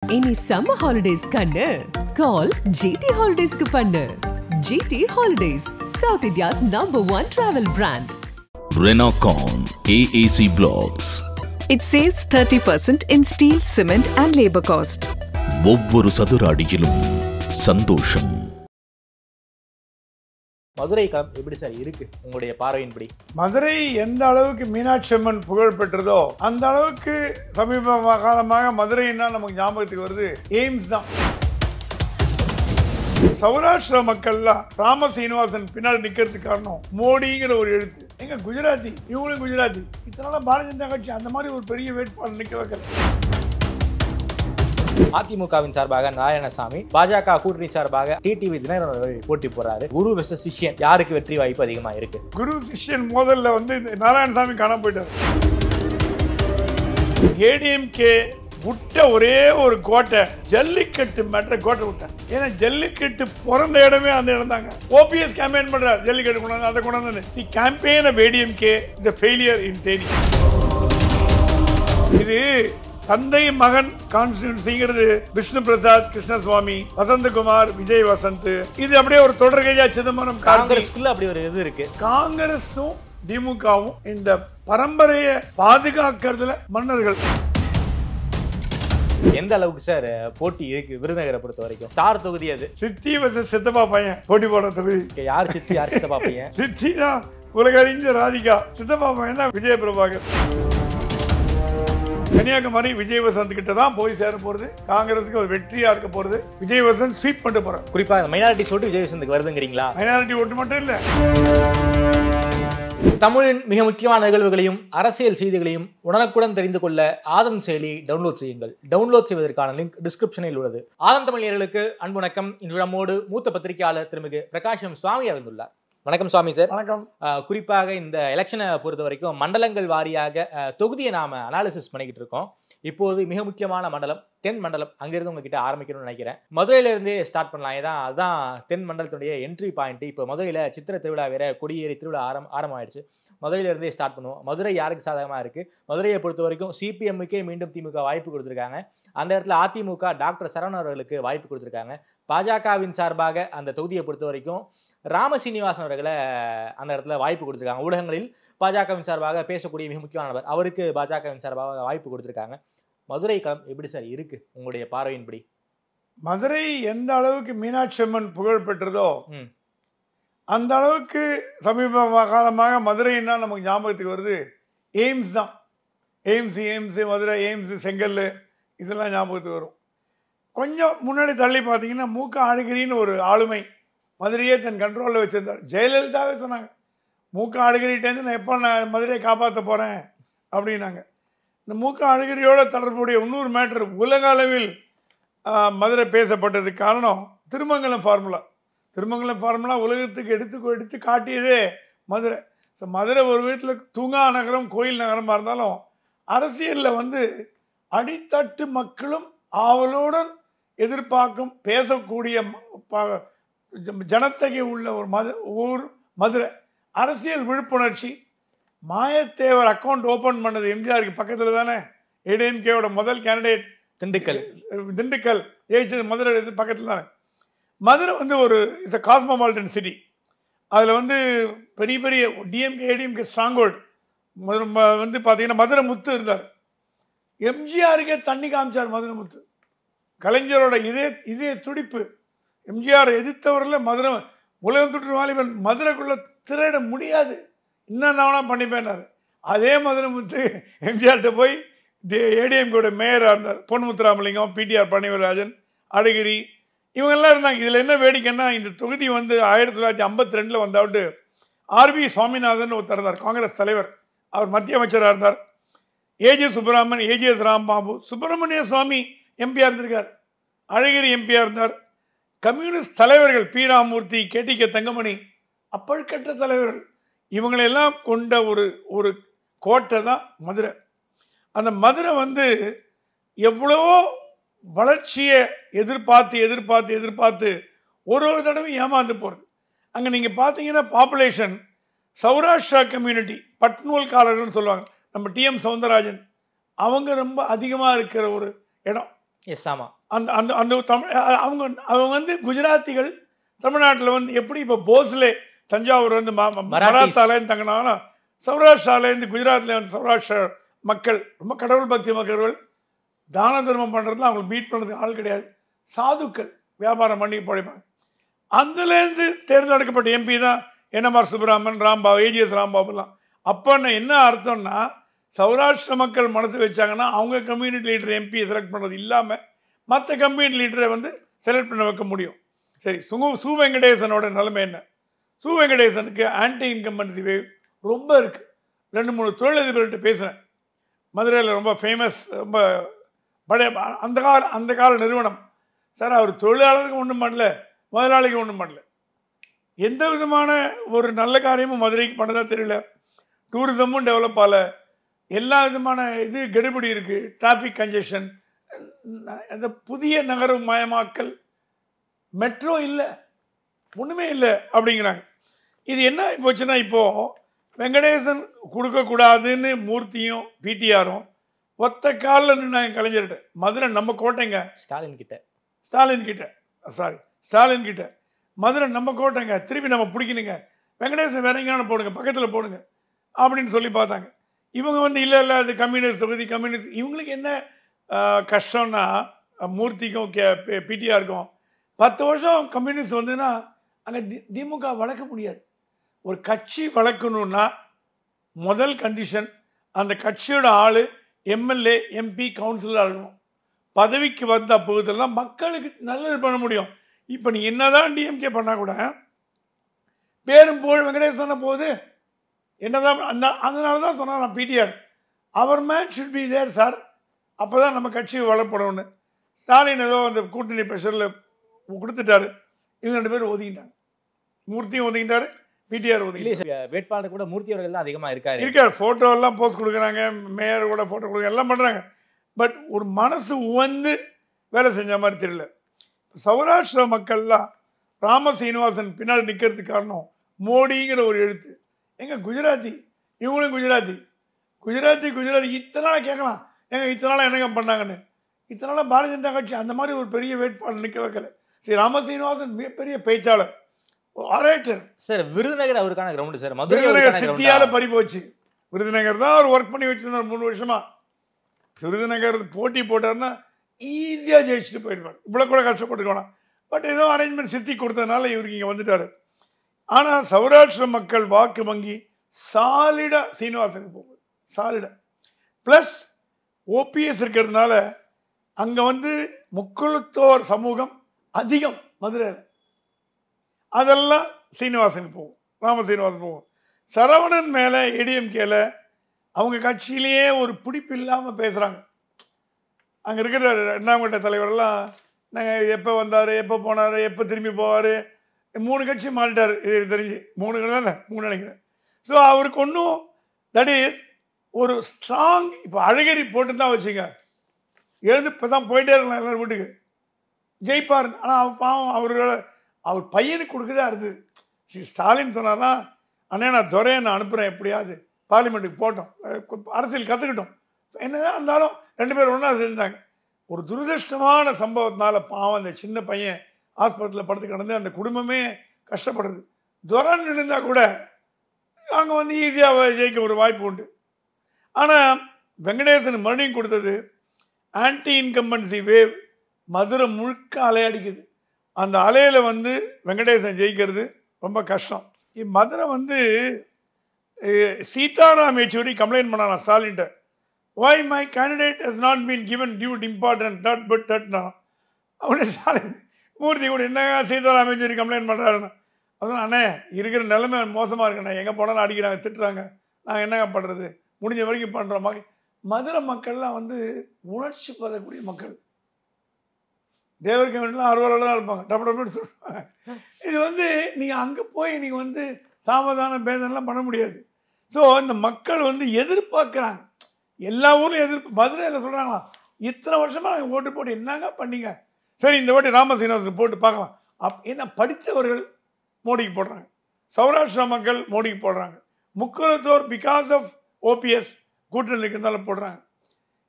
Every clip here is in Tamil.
Any summer holidays kannu call GT Holidays ku pannu. GT Holidays, South India's #1 travel brand. Renocon AAC Blocks. It saves 30% in steel, cement and labor cost. ஒவ்வொரு சதுர அடியிலும் சந்தோஷம். மதுரை களம் எப்படி சார் இருக்கு உங்களுடைய பார்வையின்படி? மதுரை எந்த அளவுக்கு மீனாட்சி அம்மன் புகழ் பெற்றதோ அந்த அளவுக்கு சமீப காலமாக மதுரைன்னா நமக்கு ஞாபகத்துக்கு வருது எய்ம்ஸ் தான். சௌராஷ்டிர மக்கள்லாம் ராம சீனிவாசன் பின்னாடி நிக்கிறதுக்கு காரணம் மோடிங்கிற ஒரு எழுத்து. எங்க குஜராத்தி, இவங்களும் குஜராத்தி. இதனால பாரதிய ஜனதா கட்சி அந்த மாதிரி ஒரு பெரிய வேட்பாளர் நிக்க வைக்கல. அதிமுகவின் சார்பாக நாராயணசாமி, பாஜக கூட்டணி சார்பாக டிடிவி தினகரன் போட்டி போறாரு. குரு வெர்சஸ் சிஷ்யன், யாருக்கு வெற்றி வாய்ப்பு அதிகமா இருக்கு? குரு சிஷ்யன் மோதல்ல வந்து நாராயணசாமி காணாம போயிட்டார். ஏடிஎம்கே விட்ட ஒரே ஒரு கோட்டை ஜல்லிக்கட்டு மேட்டர் கோட்டை விட்டார். ஏன்னா ஜல்லிக்கட்டு பிறந்த இடமே அந்த இடம் தாங்க. ஓபிஎஸ் கேம்பெயின் பண்றார், ஜல்லிக்கட்டு கொண்டாந்து அதை கொண்டாந்து. The campaign of ADMK is a failure in Theni. இது தந்தை மகன் கான்ஸ்டிடியூன்சிங்கிறது விஷ்ணு பிரசாத், கிருஷ்ணசுவாமி, வசந்தகுமார், விஜய் வசந்த். இது அப்படியே ஒரு தொடர்கதையா சிதம்பரம் காங்கிரஸ்க்குள்ள அப்படி ஒரு இது இருக்கு. காங்கிரஸும் திமுகவும் இந்த பரம்பரையை பாதுகாக்கிறதுல மன்னர்கள். எந்த அளவுக்கு சார் போட்டி இருக்கு விருதுநகரை பொறுத்த வரைக்கும்? ஸ்டார் தொகுதி அது. சித்தி வந்து சித்தப்பா பையன் போட்டி போடுற தொகுதி. யார் சித்தி, யார் சித்தப்பா பையன்? சித்தி தான் உலகறிஞ்ச ராதிகா, சித்தப்பா பையன் தான் விஜய பிரபாகர். கன்னியாகுமரி விஜய் வசந்த் கிட்ட தான் போய் சேர போறது. காங்கிரஸுக்கு ஒரு வெற்றியா இருக்க போறது. விஜய் வசந்த் ஸ்வீப் பண்ணிட்டு போறாரு. குறிப்பா மைனாரிட்டி ஓட்டு விஜய் வசந்துக்கு வருதுங்கிறீங்களா? மைனாரிட்டி ஓட்டு மட்டும் இல்ல, தமிழின் மிக முக்கியமான நிகழ்வுகளையும் அரசியல் செய்திகளையும் உடனுக்குடன் தெரிந்து கொள்ள ஆதன் செயலி டவுன்லோட் செய்யுங்கள். டவுன்லோட் செய்வதற்கான லிங்க் டிஸ்கிரிப்ஷனில் உள்ளது. ஆதன் தமிழர்களுக்கு அன்பு வணக்கம். இன்று நம்மோடு மூத்த பத்திரிகையாளர் திருமிகு பிரகாஷம் சுவாமி அறிந்துள்ளார். வணக்கம் சுவாமி சார். வணக்கம். குறிப்பாக இந்த எலெக்ஷனை பொறுத்த வரைக்கும் மண்டலங்கள் வாரியாக தொகுதியை நாம அனாலிசிஸ் பண்ணிக்கிட்டு இருக்கோம். இப்போது மிக முக்கியமான மண்டலம் தென் மண்டலம். அங்கிருந்து உங்ககிட்ட ஆரம்பிக்கணும்னு நினைக்கிறேன். மதுரையில இருந்தே ஸ்டார்ட் பண்ணலாம். ஏன்னா அதுதான் தென் மண்டலத்துடைய என்ட்ரி பாயிண்ட். இப்போ மதுரையில சித்திரை திருவிழா வேற, கொடியேறி திருவிழா ஆரம்பமாயிடுச்சு. மதுரையில இருந்தே ஸ்டார்ட் பண்ணுவோம். மதுரை யாருக்கு சாதகமா இருக்கு? மதுரையை பொறுத்த வரைக்கும் சிபிஎம்முக்கே மீண்டும் திமுக வாய்ப்பு கொடுத்துருக்காங்க. அந்த இடத்துல அதிமுக டாக்டர் சரவணன் அவர்களுக்கு வாய்ப்பு கொடுத்துருக்காங்க. பாஜகவின் சார்பாக அந்த தொகுதியை பொறுத்த வரைக்கும் ராம சீனிவாசன் அவர்களை அந்த இடத்துல வாய்ப்பு கொடுத்துருக்காங்க. ஊடகங்களில் பாஜகவின் சார்பாக பேசக்கூடிய மிக முக்கியமானவர், அவருக்கு பாஜகவின் சார்பாக வாய்ப்பு கொடுத்துருக்காங்க. மதுரை களம் எப்படி சார் இருக்கு உங்களுடைய பார்வையின்படி? மதுரை எந்த அளவுக்கு மீனாட்சி அம்மன் புகழ் பெற்றதோ அந்த அளவுக்கு சமீப காலமாக மதுரைன்னா நமக்கு ஞாபகத்துக்கு வருது எய்ம்ஸ் தான். எய்ம்ஸ் மதுரை, எய்ம்ஸ் செங்கல், இதெல்லாம் ஞாபகத்துக்கு வரும். கொஞ்சம் முன்னாடி தள்ளி பார்த்தீங்கன்னா மூக்க அழகிரின்னு ஒரு ஆளுமை மதுரையே தன் கண்ட்ரோலில் வச்சுருந்தார். ஜெயலலிதாவே சொன்னாங்க, மூக்க அழகிரிட்டேருந்து நான் எப்போ நான் மதுரையை காப்பாற்ற போகிறேன் அப்படின்னாங்க. இந்த மூக்க அழகிரியோட தொடர்புடைய இன்னொரு மேட்ரு, உலக அளவில் மதுரை பேசப்பட்டதுக்கு காரணம் திருமங்கலம் ஃபார்முலா. திருமங்கலம் ஃபார்முலா உலகத்துக்கு எடுத்து காட்டியதே மதுரை. ஸோ மதுரை ஒரு வீட்டில் தூங்கா நகரம், கோயில் நகரமாக இருந்தாலும் அரசியலில் வந்து அடித்தட்டு மக்களும் ஆவலுடன் எதிர்பார்க்கும் பேசக்கூடிய ஜனத்தொகை உள்ள ஒரு ஊர் மதுரை. அரசியல் விழிப்புணர்ச்சி. மாயத்தேவர் அக்கௌண்ட் ஓபன் பண்ணது எம்ஜிஆருக்கு பக்கத்தில் தானே. ஏடிஎம்கேவோட முதல் கேண்டிடேட் திண்டுக்கல் ஜெயிச்சது மதுரை பக்கத்தில் தானே. மதுரை வந்து ஒரு இட்ஸ் அ காஸ்மோபாலிட்டன் சிட்டி. அதில் வந்து பெரிய பெரிய டிஎம்கே ஏடிஎம்கே ஸ்ட்ராங்கோல்டு வந்து பார்த்தீங்கன்னா மதுரை முத்து இருந்தார். எம்ஜிஆருக்கே தண்ணி காமிச்சார் மதுரை முத்து. கலைஞரோட இதே துடிப்பு. எம்ஜிஆர் எதிர்த்தவரில் மதுரை உலகம் தொற்று வாலிபன் மதுரைக்குள்ளே திரையிட முடியாது, இன்னும் நான் பண்ணிப்பேனார். அதே மதுரை முத்து எம்ஜிஆர்கிட்ட போய் ஏடிஎம்கோட மேயராக இருந்தார். பொன் முத்துராமலிங்கம், பிடிஆர் பழனிவேல்ராஜன், அழகிரி, இவங்கெல்லாம் இருந்தாங்க. இதில் என்ன வேடிக்கைன்னா இந்த தொகுதி வந்து 1952 வந்தாவிட்டு ஆர்வி சுவாமிநாதன் ஒருத்தர் இருந்தார், காங்கிரஸ் தலைவர். அவர் மத்திய அமைச்சராக இருந்தார். ஏஜே சுப்பிரமணியன், ஏஜிஎஸ் ராம்பாபு, சுப்பிரமணிய சுவாமி எம்பியாக இருந்திருக்கார். அழகிரி எம்பியாக இருந்தார். கம்யூனிஸ்ட் தலைவர்கள் பி ராமமூர்த்தி, கேடிகே தங்கமணி, அப்பழுக்கற்ற தலைவர்கள், இவங்களெல்லாம் கொண்ட ஒரு கோட்டை தான் மதுரை. அந்த மதுரை வந்து எவ்வளவோ வளர்ச்சியை எதிர்பார்த்து ஒரு தடவையும் ஏமாந்து போகிறது. அங்கே நீங்கள் பார்த்தீங்கன்னா பாப்புலேஷன் சௌராஷ்டிரா கம்யூனிட்டி, பட்நூல்காரர்கள்னு சொல்லுவாங்க, நம்ம டிஎம் சவுந்தரராஜன், அவங்க ரொம்ப அதிகமாக இருக்கிற ஒரு இடம். எஸ், ஆமா. அந்த அந்த அந்த தமிழ் அவங்க அவங்க வந்து குஜராத்திகள் தமிழ்நாட்டில் வந்து எப்படி இப்போ போஸ்லே தஞ்சாவூர் வந்து மராத்தாலேருந்து தங்கினாங்கன்னா சௌராஷ்டிராலேருந்து குஜராத்தில் வந்து சௌராஷ்டிரா மக்கள் ரொம்ப கடவுள் பக்தி மக்கள் தான தர்மம் பண்ணுறதுல அவங்களுக்கு பீட் பண்ணுறதுக்கு ஆள் கிடையாது. சாதுக்கள் வியாபாரம் பண்ணி பழைப்பாங்க. அதுலேருந்து தேர்ந்தெடுக்கப்பட்ட எம்பி தான் என்எம்ஆர் சுப்பிரமணியன், ராம்பாபு, ஏஜிஎஸ் ராம்பாபுலாம். அப்போ என்ன அர்த்தம்னா சௌராஷ்டிர மக்கள் மனசு வச்சாங்கன்னா அவங்க கம்யூனிட்டி லீடர் எம்பியை செலக்ட் பண்ணுறது இல்லாமல் மற்ற கம்யூனிட்டி லீடரை வந்து செலக்ட் பண்ண வைக்க முடியும். சரி, சு வெங்கடேசனோட நிலைமை என்ன? சு வெங்கடேசனுக்கு ஆன்டி இன்கம்பன்சி வேவ் ரொம்ப இருக்குது. 2-3 தொழிலதிபர்கிட்ட பேசுகிறேன். மதுரையில் ரொம்ப ஃபேமஸ், ரொம்ப பழைய அந்த கால நிறுவனம். சார், அவர் தொழிலாளருக்கு ஒன்றும் பண்ணல, முதலாளிக்கு ஒன்றும் பண்ணல. எந்த விதமான ஒரு நல்ல காரியமும் மதுரைக்கு பண்ணதா தெரியல. டூரிசமும் டெவலப் ஆகல. எல்லா விதமான இது கெடுபடி இருக்குது. டிராஃபிக் கன்ஜெஷன், அந்த புதிய நகர மயமாக்கல், மெட்ரோ இல்லை, ஒன்றுமே இல்லை அப்படிங்கிறாங்க. இது என்ன போச்சுன்னா இப்போது வெங்கடேசன் கொடுக்கக்கூடாதுன்னு மூர்த்தியும் பிடிஆரும் ஒத்த காலில் நின்னாங்க கலைஞர்கிட்ட. மதுரை நம்ம கோட்டைங்க, ஸ்டாலின் கிட்ட மதுரை நம்ம கோட்டைங்க, திருப்பி நம்ம பிடிக்கணுங்க, வெங்கடேசன் வேற எங்கேயான போடுங்க, பக்கத்தில் போடுங்க அப்படின்னு சொல்லி பார்த்தாங்க. இவங்க வந்து இல்லை அது கம்யூனிஸ்ட் தொகுதி, கம்யூனிஸ்ட். இவங்களுக்கு என்ன கஷ்டம்னா மூர்த்திக்கும் பிடிஆருக்கும் 10 வருஷம் கம்யூனிஸ்ட் வந்துன்னா அங்கே திமுக வளர்க்க முடியாது. ஒரு கட்சி வளர்க்கணுன்னா முதல் கண்டிஷன் அந்த கட்சியோட ஆள் எம்எல்ஏ, எம்பி, கவுன்சிலர் ஆகணும். பதவிக்கு வந்த அப்போதெல்லாம் மக்களுக்கு நல்லது பண்ண முடியும். இப்போ நீ என்னதான் டிஎம்கே பண்ணால் கூட பேரும் புகழ் வெங்கடேசன் தானே போகுது. என்னதான் அதனால தான் சொன்னார் நான் பிடிஆர், அவர் man should be there sir, அப்போ தான் நம்ம கட்சி வளப்படணும்னு. ஸ்டாலின் ஏதோ அந்த கூட்டணி ப்ரெஷரில் கொடுத்துட்டாரு. இவங்க 2 பேரும் ஒதுக்கிட்டாங்க. மூர்த்தியும் ஒதுக்கிட்டாரு, பிடிஆர் ஒதுக்கி. வேட்பாளர் கூட மூர்த்தி அவர்கள் தான் அதிகமாக இருக்கார். ஃபோட்டோ எல்லாம் போஸ்ட் கொடுக்குறாங்க, மேயர் கூட ஃபோட்டோ கொடுக்குறாங்க, எல்லாம் பண்ணுறாங்க. பட் ஒரு மனசு உவந்து வேலை செஞ்ச மாதிரி தெரியல. சௌராஷ்டிரா மக்கள்லாம் ராம சீனிவாசன் பின்னாடி நிற்கிறதுக்கு காரணம் மோடிங்கிற ஒரு எழுத்து. எங்க குஜராத்தி, இவங்களும் குஜராத்தி இத்தனை நாளாக கேட்கலாம், இத்தனை நாளாக என்னங்க பண்ணாங்கன்னு. இத்தனை நாளாக பாரதிய ஜனதா கட்சி அந்த மாதிரி ஒரு பெரிய வேட்பாளர் நிற்க வைக்கல. சரி, ராம சீனிவாசன் மிகப்பெரிய பேச்சாளர், ஆரேட்டர். சார், விருதுநகர் அவருக்கான கிரவுண்ட் சார். விருதுநகர் சித்தியால பறி போச்சு. விருதுநகர் தான் அவர் ஒர்க் பண்ணி வச்சிருந்தார் 3 வருஷமா. விருதுநகர் போட்டி போட்டார்னா ஈஸியாக ஜெயிச்சுட்டு போயிடுவார். இவ்வளோ கூட கஷ்டப்பட்டுக்கோனா. பட் ஏதோ அரேஞ்ச்மெண்ட் சித்தி கொடுத்ததுனால இவருக்கு இங்கே வந்துட்டார். ஆனால் சௌராஷ்டிர மக்கள் வாக்கு வங்கி சாலிடா சீனிவாசனுக்கு போகுது, சாலிடா. ப்ளஸ் ஓபிஎஸ் இருக்கிறதுனால அங்கே வந்து முக்குளத்தோர் சமூகம் அதிகம் மதுரை. அதெல்லாம் சீனிவாசனுக்கு போகும், ராம சீனிவாசன் போகும். சரவணன் மேலே ஏடிஎம்கேல அவங்க கட்சியிலேயே ஒரு பிடிப்பு இல்லாமல் பேசுகிறாங்க. அங்கே இருக்கிற 2ஆம் கட்ட தலைவரெல்லாம் நாங்கள் எப்போ வந்தார், எப்போ போனார், எப்போ திரும்பி போவார், 3 கட்சி மாறிட்டார். இது தெரிஞ்சு 3 தானே 3 நினைக்கிறேன். ஸோ அவருக்கு ஒன்றும் தட் இஸ் ஒரு ஸ்ட்ராங். இப்போ அழகிரி போட்டு தான் வச்சுங்க, எழுந்து இப்போ தான் போயிட்டே இருக்கலாம் எல்லாரும் வீட்டுக்கு, ஜெயிப்பார். ஆனால் பாவம் அவர் பையனுக்கு கொடுக்குதா இருந்தது. ஸ்டாலின் சொன்னார்னா, அண்ணே நான் துரையை நான் அனுப்புகிறேன், எப்படியாவது பார்லிமெண்ட்டுக்கு போட்டோம், அரசியல் கற்றுக்கிட்டோம். என்னதான் இருந்தாலும் 2 பேர் ஒன்றா செஞ்சாங்க. ஒரு துரதிருஷ்டமான சம்பவத்தினால பாவம் அந்த சின்ன பையன் ஆஸ்பத்திரியில் படுத்து கிடந்து அந்த குடும்பமே கஷ்டப்படுறது. துரன் இருந்தால் கூட அங்கே வந்து ஈஸியாக ஜெயிக்க ஒரு வாய்ப்பு உண்டு. ஆனால் வெங்கடேசன் மறுபடியும் கொடுத்தது ஆன்டி இன்கம்பன்சி வேவ். மதுரை முழுக்க அலையடிக்குது. அந்த அலையில் வந்து வெங்கடேசன் ஜெயிக்கிறது ரொம்ப கஷ்டம். மதுரை வந்து சீதாராம் யெச்சூரி கம்ப்ளைண்ட் பண்ணானா ஸ்டாலின்ட்ட, why my candidate has not been given due importance, that நான் அவனே ஸ்டாலின் மூர்த்தி கூட என்னங்க சீதாராம் யெச்சூரி கம்ப்ளைண்ட் பண்ணுறாருன்னு. அதான் அண்ணே இருக்கிற நிலைமை மோசமாக இருக்குண்ணே, எங்கே போனாலும் அடிக்கிறாங்க, திட்டுறாங்க, நாங்கள் என்னங்க பண்ணுறது, முடிஞ்ச வரைக்கும் பண்ணுறோம். மதுரை மக்கள்லாம் வந்து உணர்ச்சி படக்கூடிய மக்கள். தேவர் கம்யூனிட்டிலாம் 60 தான் இருப்பாங்க, டப்பு சொல்லுவாங்க. இது வந்து நீங்கள் அங்கே போய் நீங்கள் வந்து சாமதான பேதம்லாம் பண்ண முடியாது. ஸோ இந்த மக்கள் வந்து எதிர்பார்க்குறாங்க, எல்லா ஊர்லையும் எதிர்ப்பு. மதுரையில் சொல்கிறாங்களா, இத்தனை வருஷமாக நாங்கள் ஓட்டு போட்டு என்னங்க பண்ணீங்க, சரி இந்த வாட்டி ராம சீனிவாசன் போட்டு பார்க்கலாம். என்ன படித்தவர்கள் மோடிக்கு போடுறாங்க, சௌராஷ்டிரா மக்கள் மோடிக்கு போடுறாங்க, முக்குளத்தோர் பிகாஸ் ஆஃப் ஓபிஎஸ் கூட்டணி இருக்கிறதால போடுறாங்க.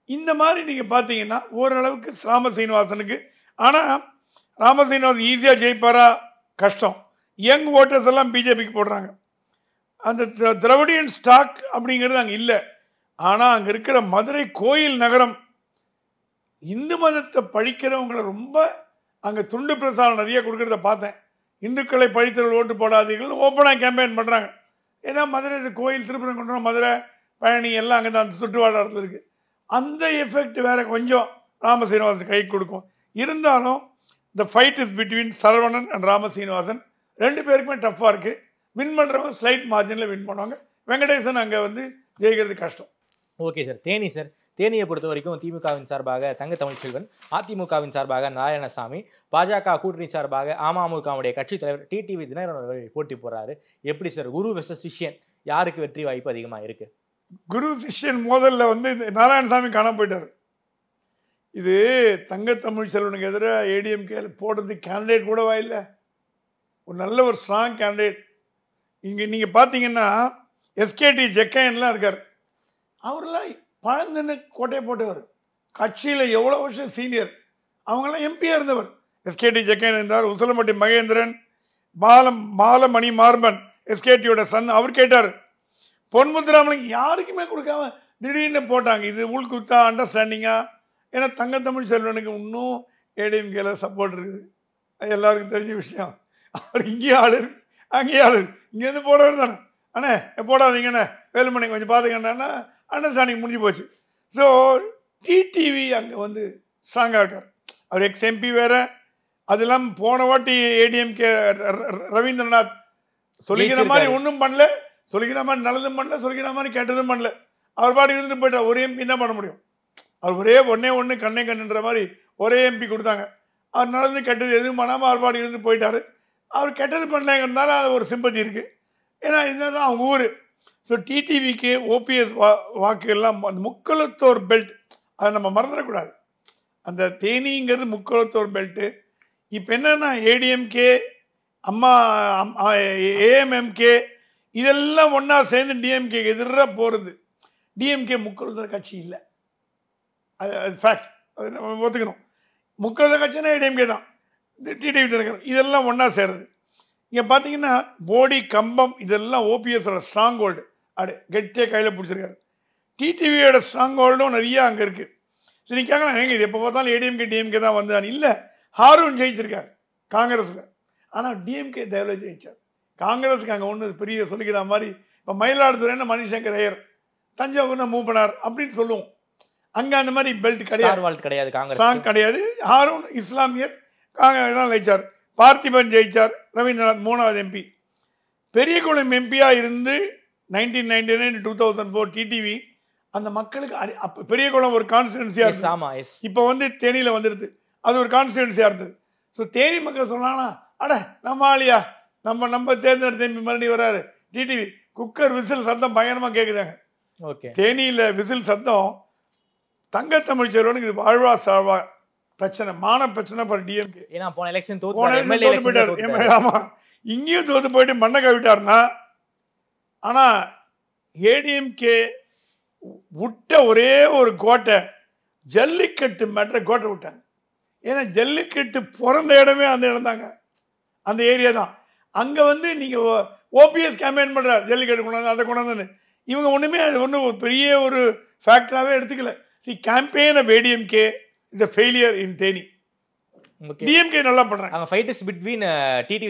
இந்த மாதிரி நீங்கள் பார்த்தீங்கன்னா ஓரளவுக்கு ராம சீனிவாசனுக்கு. ஆனால் ராம சீனிவாசன் ஈஸியாக ஜெயிப்பாரா? கஷ்டம். யங் ஓட்டர்ஸ் எல்லாம் பிஜேபிக்கு போடுறாங்க. அந்த திராவிடியன் ஸ்டாக் அப்படிங்கிறது அங்கே இல்லை. ஆனால் அங்கே இருக்கிற மதுரை கோயில் நகரம் இந்து மதத்தை பழிக்கிறவங்களை ரொம்ப அங்கே துண்டு பிரசாரம் நிறைய கொடுக்கறத பார்த்தேன். இந்துக்களை பழித்தவர்கள் ஓட்டு போடாதீர்கள் ஓப்பனாக கேம்பெயின் பண்ணுறாங்க. ஏன்னா மதுரை கோயில் திருப்பரங்குன்றம் மதுரை பழனி எல்லாம் அங்கே தான் சுற்றுவாடத்தில் இருக்குது. அந்த எஃபெக்ட் வேறு கொஞ்சம் ராம சீனிவாசன் கை கொடுக்கும். இருந்தாலும் the fight is between Saravanan and Rama Srinivasan. 2 பேருக்குமே டஃப்பாக இருக்குது. வின் பண்ணுறவங்க ஸ்லைட் மார்ஜினில் வின் பண்ணுவாங்க. வெங்கடேசன் அங்கே வந்து ஜெயிக்கிறது கஷ்டம். Okay sir. தேனி சார், தேனியை பொறுத்த வரைக்கும் திமுகவின் சார்பாக தங்க தமிழ்ச்செல்வன், அதிமுகவின் சார்பாக நாராயணசாமி, பாஜக கூட்டணி சார்பாக அமமுகவுடைய கட்சித் தலைவர் டிடிவி தினகரன் அவர்கள் போட்டி போடுறாரு. எப்படி சார் குரு வெர்சஸ் சிஷ்யன் யாருக்கு வெற்றி வாய்ப்பு அதிகமாக இருக்கு? குரு சிஷ்யன் மோதலில் வந்து நாராயணசாமி காணாம போயிட்டார். இது தங்க தமிழ்ச்செல்வனுக்கு எதிராக ஏடிஎம்கே போடுறது கேண்டிடேட் கூடவா இல்லை? ஒரு நல்ல ஒரு ஸ்ட்ராங் கேண்டிடேட். இங்கே நீங்கள் பார்த்தீங்கன்னா எஸ்கேடி ஜெக்கையன்லாம் இருக்கார். அவரெல்லாம் பழந்துன்னு கோட்டையை போட்டவர். கட்சியில் எவ்வளோ வருஷம் சீனியர். அவங்கெல்லாம் எம்பியாக இருந்தவர். எஸ்கேடி ஜெக்கையன் இருந்தார். உசலம்பட்டி மகேந்திரன், மாலமணி மார்பன் எஸ்கேடியோட சன். அவர் கேட்டார். பொன்முத்துராமனுக்கு யாருக்குமே கொடுக்காம திடீர்னு போட்டாங்க. இது உள்குத்தா அண்டர்ஸ்டாண்டிங்கா? ஏன்னா தங்க தமிழ்ச்செல்வனுக்கு இன்னும் ஏடிஎம்கேல சப்போர்ட் இருக்குது. அது எல்லாருக்கும் தெரிஞ்ச விஷயம். அவர் இங்கேயே ஆளு இருக்கு, அங்கேயே ஆளு இருக்கு. இங்கேருந்து போடுறது தானே. அண்ணே போடாதீங்கண்ணே, வேலுமணி கொஞ்சம் பார்த்துக்கண்ணா, அண்டர்ஸ்டாண்டிங் முடிஞ்சு போச்சு. ஸோ டிடிவி அங்கே வந்து ஸ்ட்ராங்காக இருக்கார். அவர் எக்ஸ்எம்பி வேறு. அது இல்லாமல் போன வாட்டி ஏடிஎம்கே ரவீந்திரநாத் சொல்லிக்கிற மாதிரி ஒன்றும் பண்ணல, சொல்லிக்கிற மாதிரி நல்லதும் பண்ணல, சொல்லிக்கிற மாதிரி கெட்டதும் பண்ணல. அவர் பாட்டு இருந்துட்டு போயிட்டார். ஒரு எம்பி என்ன பண்ண முடியும்? அவர் ஒன்று கண்ணே கண்ணுன்ற மாதிரி ஒரே எம்பி கொடுத்தாங்க. அவர் நல்லது கெட்டது எதுவும் பண்ணாமல் அவர் பாட்டு இருந்து போயிட்டார். அவர் கெட்டது பண்ணலைங்கிறதுனால அது ஒரு சிம்பத்தி இருக்குது. ஏன்னா இதுதான் அவங்க ஊர். ஸோ டிடிவிக்கு ஓபிஎஸ் வாக்கு எல்லாம் அந்த முக்குளத்தோர் பெல்ட், அதை நம்ம மறந்துடக்கூடாது. அந்த தேனிங்கிறது முக்குளத்தோர் பெல்ட்டு. இப்போ என்னன்னா ஏடிஎம்கே ஏஎம்எம்கே இதெல்லாம் ஒன்றா சேர்ந்து டிஎம்கே எதிராக போகிறது. டிஎம்கே முக்குளத்தோர் கட்சி இல்லை, அது ஃபேக்ட். அது நம்ம ஒத்துக்கணும். முக்குளத்தோர் கட்சினா ஏடிஎம்கே தான். டிடிவி தினகரன் இதெல்லாம் ஒன்றா சேருது. இங்கே பார்த்தீங்கன்னா போடி கம்பம் இதெல்லாம் ஓபிஎஸோட ஸ்ட்ராங் ஹோல்டு. அப்படி கெட்டியாக கையில் பிடிச்சிருக்காரு. டிடிவியோட ஸ்ட்ராங் ஹோல்டும் நிறைய அங்கே இருக்குது. சரி நீ கேட்கலாம், எங்க இது எப்போ பார்த்தாலும் ஏடிஎம்கே டிஎம்கே தான் வந்தான். இல்லை, ஹாரூன் ஜெயிச்சிருக்கார் காங்கிரஸில். ஆனால் டிஎம்கே தேவையில்ல ஜெயிச்சார். காங்கிரஸுக்கு அங்கே ஒன்று பெரிய சொல்லிக்கிற மாதிரி. இப்போ மயிலாடுதுறைன்னு மணிசங்கர் ஐயர், தஞ்சாவூர்னா மூப்பனார் அப்படின்னு சொல்லுவோம். அங்கே அந்த மாதிரி பெல்ட் கிடையாது, காங்கிரஸ் கிடையாது. ஹாரூன் இஸ்லாமியர் காங்கிரஸ் தான் ஜெயிச்சார். பார்த்திபன் ஜெயிச்சார். ரவீந்திரநாத் 3வது எம்பி. பெரியகுளம் எம்பியாக இருந்து 1999-2004 டிடிவி அந்த மக்களுக்கு அப்போ பெரியகுளம் ஒரு கான்ஸ்டிடுவன்சியாக இருந்தது. இப்போ வந்து தேனியில் வந்துடுது. அது ஒரு கான்ஸ்டிடுவன்சியாக இருந்தது. ஸோ தேனி மக்கள் சொன்னாங்கன்னா அட நம்ம ஆளியா, நம்ம தேர்ந்தெடுத்த எம்பி மறுபடியும் வராரு டிடிவி. குக்கர் விசில் சத்தம் பயங்கரமாக கேட்குதாங்க. ஓகே, தேனியில் விசில் சத்தம். தங்க தமிழ்ச்செல்வனுக்கு இது வாழ்வா சாழ்வா பிரச்சனை, மான பிரச்சனை. For DMK. ஏன்னா போன எலெக்ஷன் தோத்து போயிட்டார். ஆமாம், இங்கேயும் தோத்து போயிட்டு மண்ணை கவிட்டார்னா. ஆனால் ஏடிஎம்கே விட்ட ஒரே ஒரு கோட்டை ஜல்லிக்கட்டு மேட்ரை கோட்டை விட்டாங்க. ஏன்னா ஜல்லிக்கட்டு பிறந்த இடமே அந்த இடம் தாங்க, அந்த ஏரியா தான். அங்கே வந்து நீங்கள் ஓபிஎஸ் கேம்பெயின் பண்ணுறார், ஜல்லிக்கட்டு கொண்டாந்து அதை கொண்டாந்து. இவங்க ஒன்றுமே அது ஒன்றும் பெரிய ஒரு ஃபேக்டராகவே எடுத்துக்கல. The campaign of ADMK is a failure in Theni. DMK நல்லா பண்றாங்க. அங்க fight is between TTV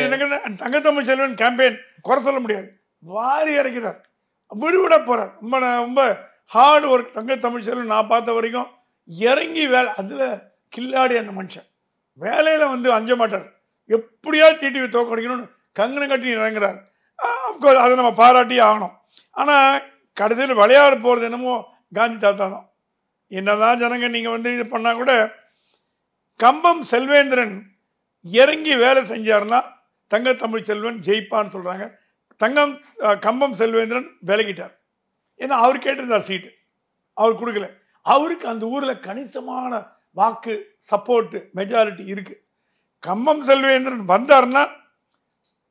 Dhinakaran and Thanga Tamilselvan campaign குறை சொல்ல முடியாது. வாரி இறக்கிறார், விடுவிட போறார். ரொம்ப ஹார்ட் ஒர்க் தங்க தமிழ்ச்செல்வன். நான் பார்த்த வரைக்கும் இறங்கி வேலை, அதில் கில்லாடி அந்த மனுஷன். வேலையில் வந்து அஞ்ச மாட்டார். எப்படியா டிடிவி தோக்கடிக்கணும்னு கங்கணம் கட்டி இறங்குறார். அப்கோர்ஸ் அதை நம்ம பாராட்டியே ஆகணும். ஆனால் கடைசியில் விளையாட போகிறது என்னமோ காந்தி தாத்தா தான். என்னதான் ஜனங்க நீங்கள் வந்து இது பண்ணால் கூட கம்பம் செல்வேந்திரன் இறங்கி வேலை செஞ்சார்னா தங்க தமிழ்ச்செல்வன் ஜெயிப்பான்னு சொல்கிறாங்க. கம்பம் செல்வேந்திரன் விலகிட்டார். ஏன்னா அவர் கேட்டிருந்தார் சீட்டு, அவர் கொடுக்கல. அவருக்கு அந்த ஊரில் கணிசமான வாக்கு சப்போர்ட்டு மெஜாரிட்டி இருக்குது. கம்பம் செல்வேந்திரன் வந்தார்னா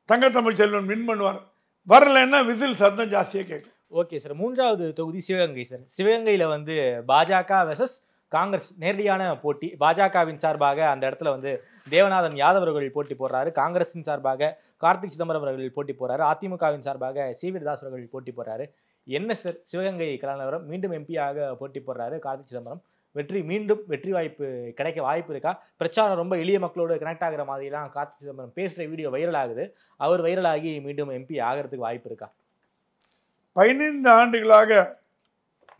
தங்க தமிழ்ச்செல்வன் வின் பண்ணுவார். வரலைன்னா விசில் சத்தம் ஜாஸ்தியாக கேட்கும். Okay sir. மூன்றாவது தொகுதி சிவகங்கை சார். சிவகங்கையில வந்து பாஜக வெர்சஸ் காங்கிரஸ் நேரடியான போட்டி. பாஜகவின் சார்பாக அந்த இடத்துல வந்து தேவநாதன் யாதவ் அவர்கள் போட்டி போடுறாரு. காங்கிரஸின் சார்பாக கார்த்திக் சிதம்பரம் அவர்கள் போட்டி போடுறாரு. அதிமுகவின் சார்பாக சி.வி. தாஸ் அவர்கள் போட்டி போடுறாரு. என்ன சார், சிவகங்கை கலாநிலவரம் மீண்டும் எம்பியாக போட்டி போடுறாரு கார்த்திக் சிதம்பரம். மீண்டும் வெற்றி வாய்ப்பு கிடைக்க வாய்ப்பு இருக்கா? பிரச்சாரம் ரொம்ப எளிய மக்களோடு கனெக்ட் ஆகிற மாதிரிலாம் கார்த்திக் சிதம்பரம் பேசுகிற வீடியோ வைரல் ஆகுது. அவர் வைரலாகி மீண்டும் எம்பி ஆகிறதுக்கு வாய்ப்பு இருக்கா? 15 ஆண்டுகளாக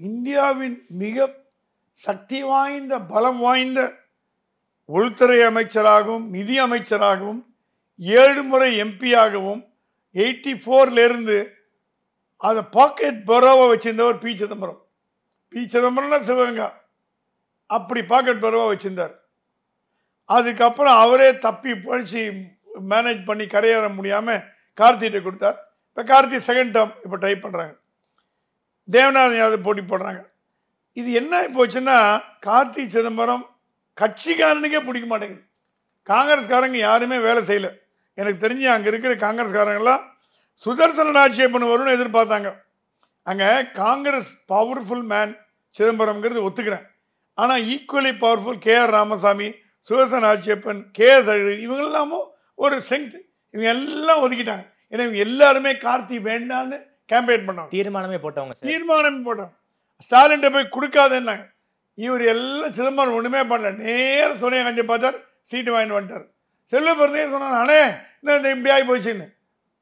இந்தியாவின் மிக சக்தி வாய்ந்த பலம் வாய்ந்த உள்துறை அமைச்சராகவும் நிதி அமைச்சராகவும் 7 முறை எம்பியாகவும் 84லேருந்து அதை பாக்கெட் பரோவை வச்சிருந்தவர் பி சிதம்பரம். பி சிதம்பரம்னா சிவகங்கா அப்படி பாக்கெட் பரோவா வச்சிருந்தார். அதுக்கப்புறம் அவரே தப்பி பழிச்சு மேனேஜ் பண்ணி கரையேற முடியாமல் கார்த்திகிட்ட கொடுத்தார். இப்போ கார்த்தி செகண்ட் டேர்ம் இப்போ ட்ரை பண்ணுறாங்க. தேவநாதன் யாதவ் போட்டி போடுறாங்க. இது என்ன போச்சுன்னா, கார்த்திக் சிதம்பரம் கட்சிக்காரனுக்கே பிடிக்க மாட்டேங்குது. காங்கிரஸ்காரங்க யாருமே வேலை செய்யலை. எனக்கு தெரிஞ்சு அங்கே இருக்கிற காங்கிரஸ்காரங்களாம் சுதர்சன ராஜ்யப்பன் வரும்னு எதிர்பார்த்தாங்க. அங்கே காங்கிரஸ் பவர்ஃபுல் மேன் சிதம்பரம்ங்கிறது ஒத்துக்கிறேன். ஆனால் equally powerful K R. Ramasamy, Sudarsana Rajyappan, K S. Alagiri இவங்கெல்லாமும் ஒரு ஸ்ட்ரென்த். இவங்க எல்லாம் ஒதுக்கிட்டாங்க. ஏன்னா இவங்க எல்லாருமே கார்த்தி வேண்டான்னு கேம்பெயின் பண்ணாங்க. தீர்மானமே போட்டவங்க. ஸ்டாலின் போய் கொடுக்காதுன்னாங்க. இவர் எல்லாம் சிதம்பரம் ஒன்றுமே பண்ணல. நேரம் சோனியா காந்தி பார்த்தார், சீட்டு வாங்கிட்டு வந்துட்டார். செல்வ பிறந்தே சொன்னார், அண்ணே இன்னும் இப்படி ஆகி போச்சுன்னு.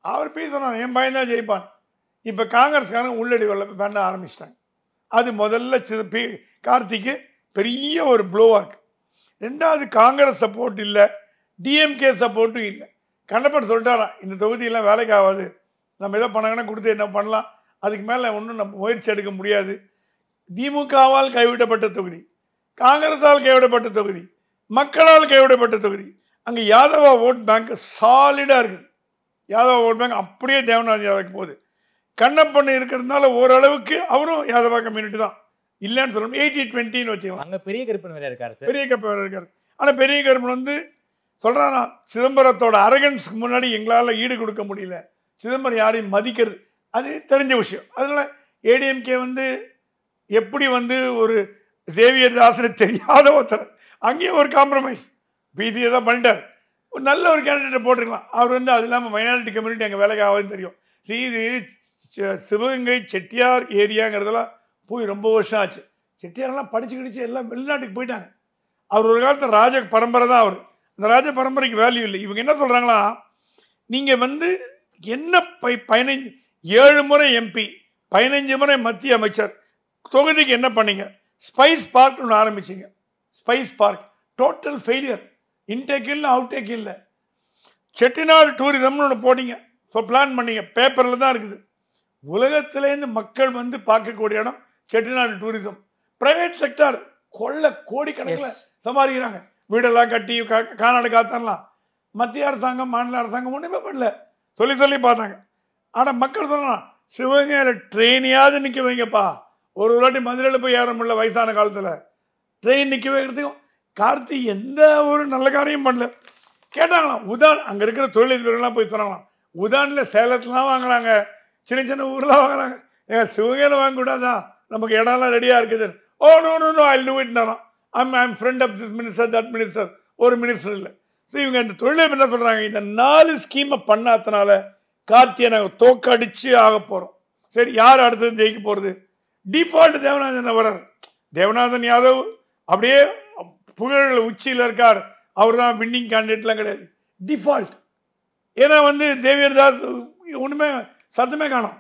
அவர் போய் சொன்னார், என் பையன் தான் ஜெயிப்பான். இப்போ காங்கிரஸ்காரங்க உள்ளடி பண்ண ஆரம்பிச்சிட்டாங்க. அது முதல்ல கார்த்திக்கு பெரிய ஒரு ப்ளோவாக இருக்குது. ரெண்டாவது, காங்கிரஸ் சப்போர்ட் இல்லை, டிஎம்கே சப்போர்ட்டும் இல்லை. கண்ணப்பன் சொல்லிட்டாராம், இந்த தொகுதியெல்லாம் வேலைக்கு ஆகாது, நம்ம எதோ பண்ணாங்கன்னா கொடுத்து என்ன பண்ணலாம், அதுக்கு மேலே ஒன்றும் நம்ம முயற்சி எடுக்க முடியாது. திமுகவால் கைவிடப்பட்ட தொகுதி, காங்கிரஸால் கைவிடப்பட்ட தொகுதி, மக்களால் கைவிடப்பட்ட தொகுதி. அங்கே யாதவா ஓட் பேங்க் சாலிடாக இருக்குது. யாதவா ஓட் பேங்க் அப்படியே தேவநாதன் யாதவுக்கு போகுது. கண்ணப்பன் இருக்கிறதுனால ஓரளவுக்கு அவரும் யாதவா கம்யூனிட்டி தான், இல்லைன்னு சொல்லணும். 80-20 வச்சுக்கலாம். அங்கே பெரிய கருப்பன் வேற இருக்காரு. பெரிய கருப்பன் வேற இருக்காரு. ஆனால் பெரிய கருப்பன் வந்து சொல்கிறானா, சிதம்பரத்தோட அரகன்ஸ்க்கு முன்னாடி எங்களால் ஈடு கொடுக்க முடியல, சிதம்பரம் யாரையும் மதிக்கிறது, அது தெரிஞ்ச விஷயம். அதனால ஏடிஎம்கே வந்து எப்படி வந்து ஒரு சேவியர் தாசனை தெரியாத ஒருத்தர் அங்கேயும் ஒரு காம்ப்ரமைஸ் பிசியை தான் பண்ணிட்டார். ஒரு நல்ல ஒரு கேண்டிடேட்டை போட்டிருக்கலாம். அவர் வந்து அது இல்லாமல் மைனாரிட்டி கம்யூனிட்டி அங்கே வேலைக்கு ஆகுதுன்னு தெரியும். இது சிவகங்கை செட்டியார் ஏரியாங்கிறதெல்லாம் போய் ரொம்ப வருஷம் ஆச்சு. செட்டியாரெல்லாம் படிச்சு கிடிச்சு எல்லாம் வெளிநாட்டுக்கு போயிட்டாங்க. அவர் ஒரு காலத்தில் ராஜ பரம்பரை தான். அவர் அந்த ராஜ பரம்பரைக்கு வேல்யூ இல்லை. இவங்க என்ன சொல்கிறாங்களா, நீங்கள் வந்து என்ன 7 முறை எம்பி, 15 முறை மத்திய அமைச்சர், தொகுதிக்கு என்ன பண்ணீங்க? ஸ்பைஸ் பார்க் ஒன்று ஆரம்பிச்சிங்க. Spice park total failure. Intake இல்லை, அவுட்டேக் இல்லை. செட்டிநாடு டூரிசம்னு ஒன்று போட்டிங்க, ஸோ பிளான் பண்ணீங்க, பேப்பரில் தான் இருக்குது. உலகத்திலேருந்து மக்கள் வந்து பார்க்கக்கூடிய இடம் செட்டிநாடு டூரிசம். பிரைவேட் செக்டார் கோடிக்கணக்கில் சம்பாதிக்கிறாங்க. வீடெல்லாம் கட்டி கானாடு காத்தரலாம். மத்திய அரசாங்கம் மாநில அரசாங்கம் ஒன்றுமே பண்ணல. சொல்லி பார்த்தாங்க. ஆனால் மக்கள் சொன்னான், சிவகங்கையில் ட்ரெயினையாவது நிற்க வைங்கப்பா. ஒரு வாட்டி மதுரையில் போய் ஏற முடியல வயசான காலத்தில். ட்ரெயின் நிற்க வைக்கிறதுக்கும் கார்த்தி எந்த ஒரு நல்ல காரியம் பண்ணல. கேட்டாங்களாம், உதான் அங்கே இருக்கிற தொழிலதிபர்கள்லாம் போய் சொன்னாங்களாம், உதானில் சேலத்துலாம் வாங்குறாங்க, சின்ன சின்ன ஊர்லாம் வாங்குறாங்க, ஏன் சிவகங்கையில் வாங்கக்கூடாதா, நமக்கு இடம்லாம் ரெடியாக இருக்குது. Oh no I do it. I'm friend of this minister, that minister, ஒரு மினிஸ்டர் இல்லை. ஸோ இவங்க இந்த தொழிலதிபர் என்ன சொல்கிறாங்க, இந்த 4 ஸ்கீமை பண்ணாதனால கார்த்தியை நாங்கள் தோக்கடிச்சு ஆக போகிறோம். சரி, யார் அடுத்தது ஜெயிக்க போகிறது? டிஃபால்ட் தேவநாதன் வர்றார். தேவநாதன் யாதவ் அப்படியே புகழ் உச்சியில் இருக்கார். அவர் தான் வின்னிங் கேண்டிடேட்லாம் கிடையாது, டிஃபால்ட். ஏன்னா வந்து தேவியர் தாஸ் ஒன்றுமே சத்தமே காணும்.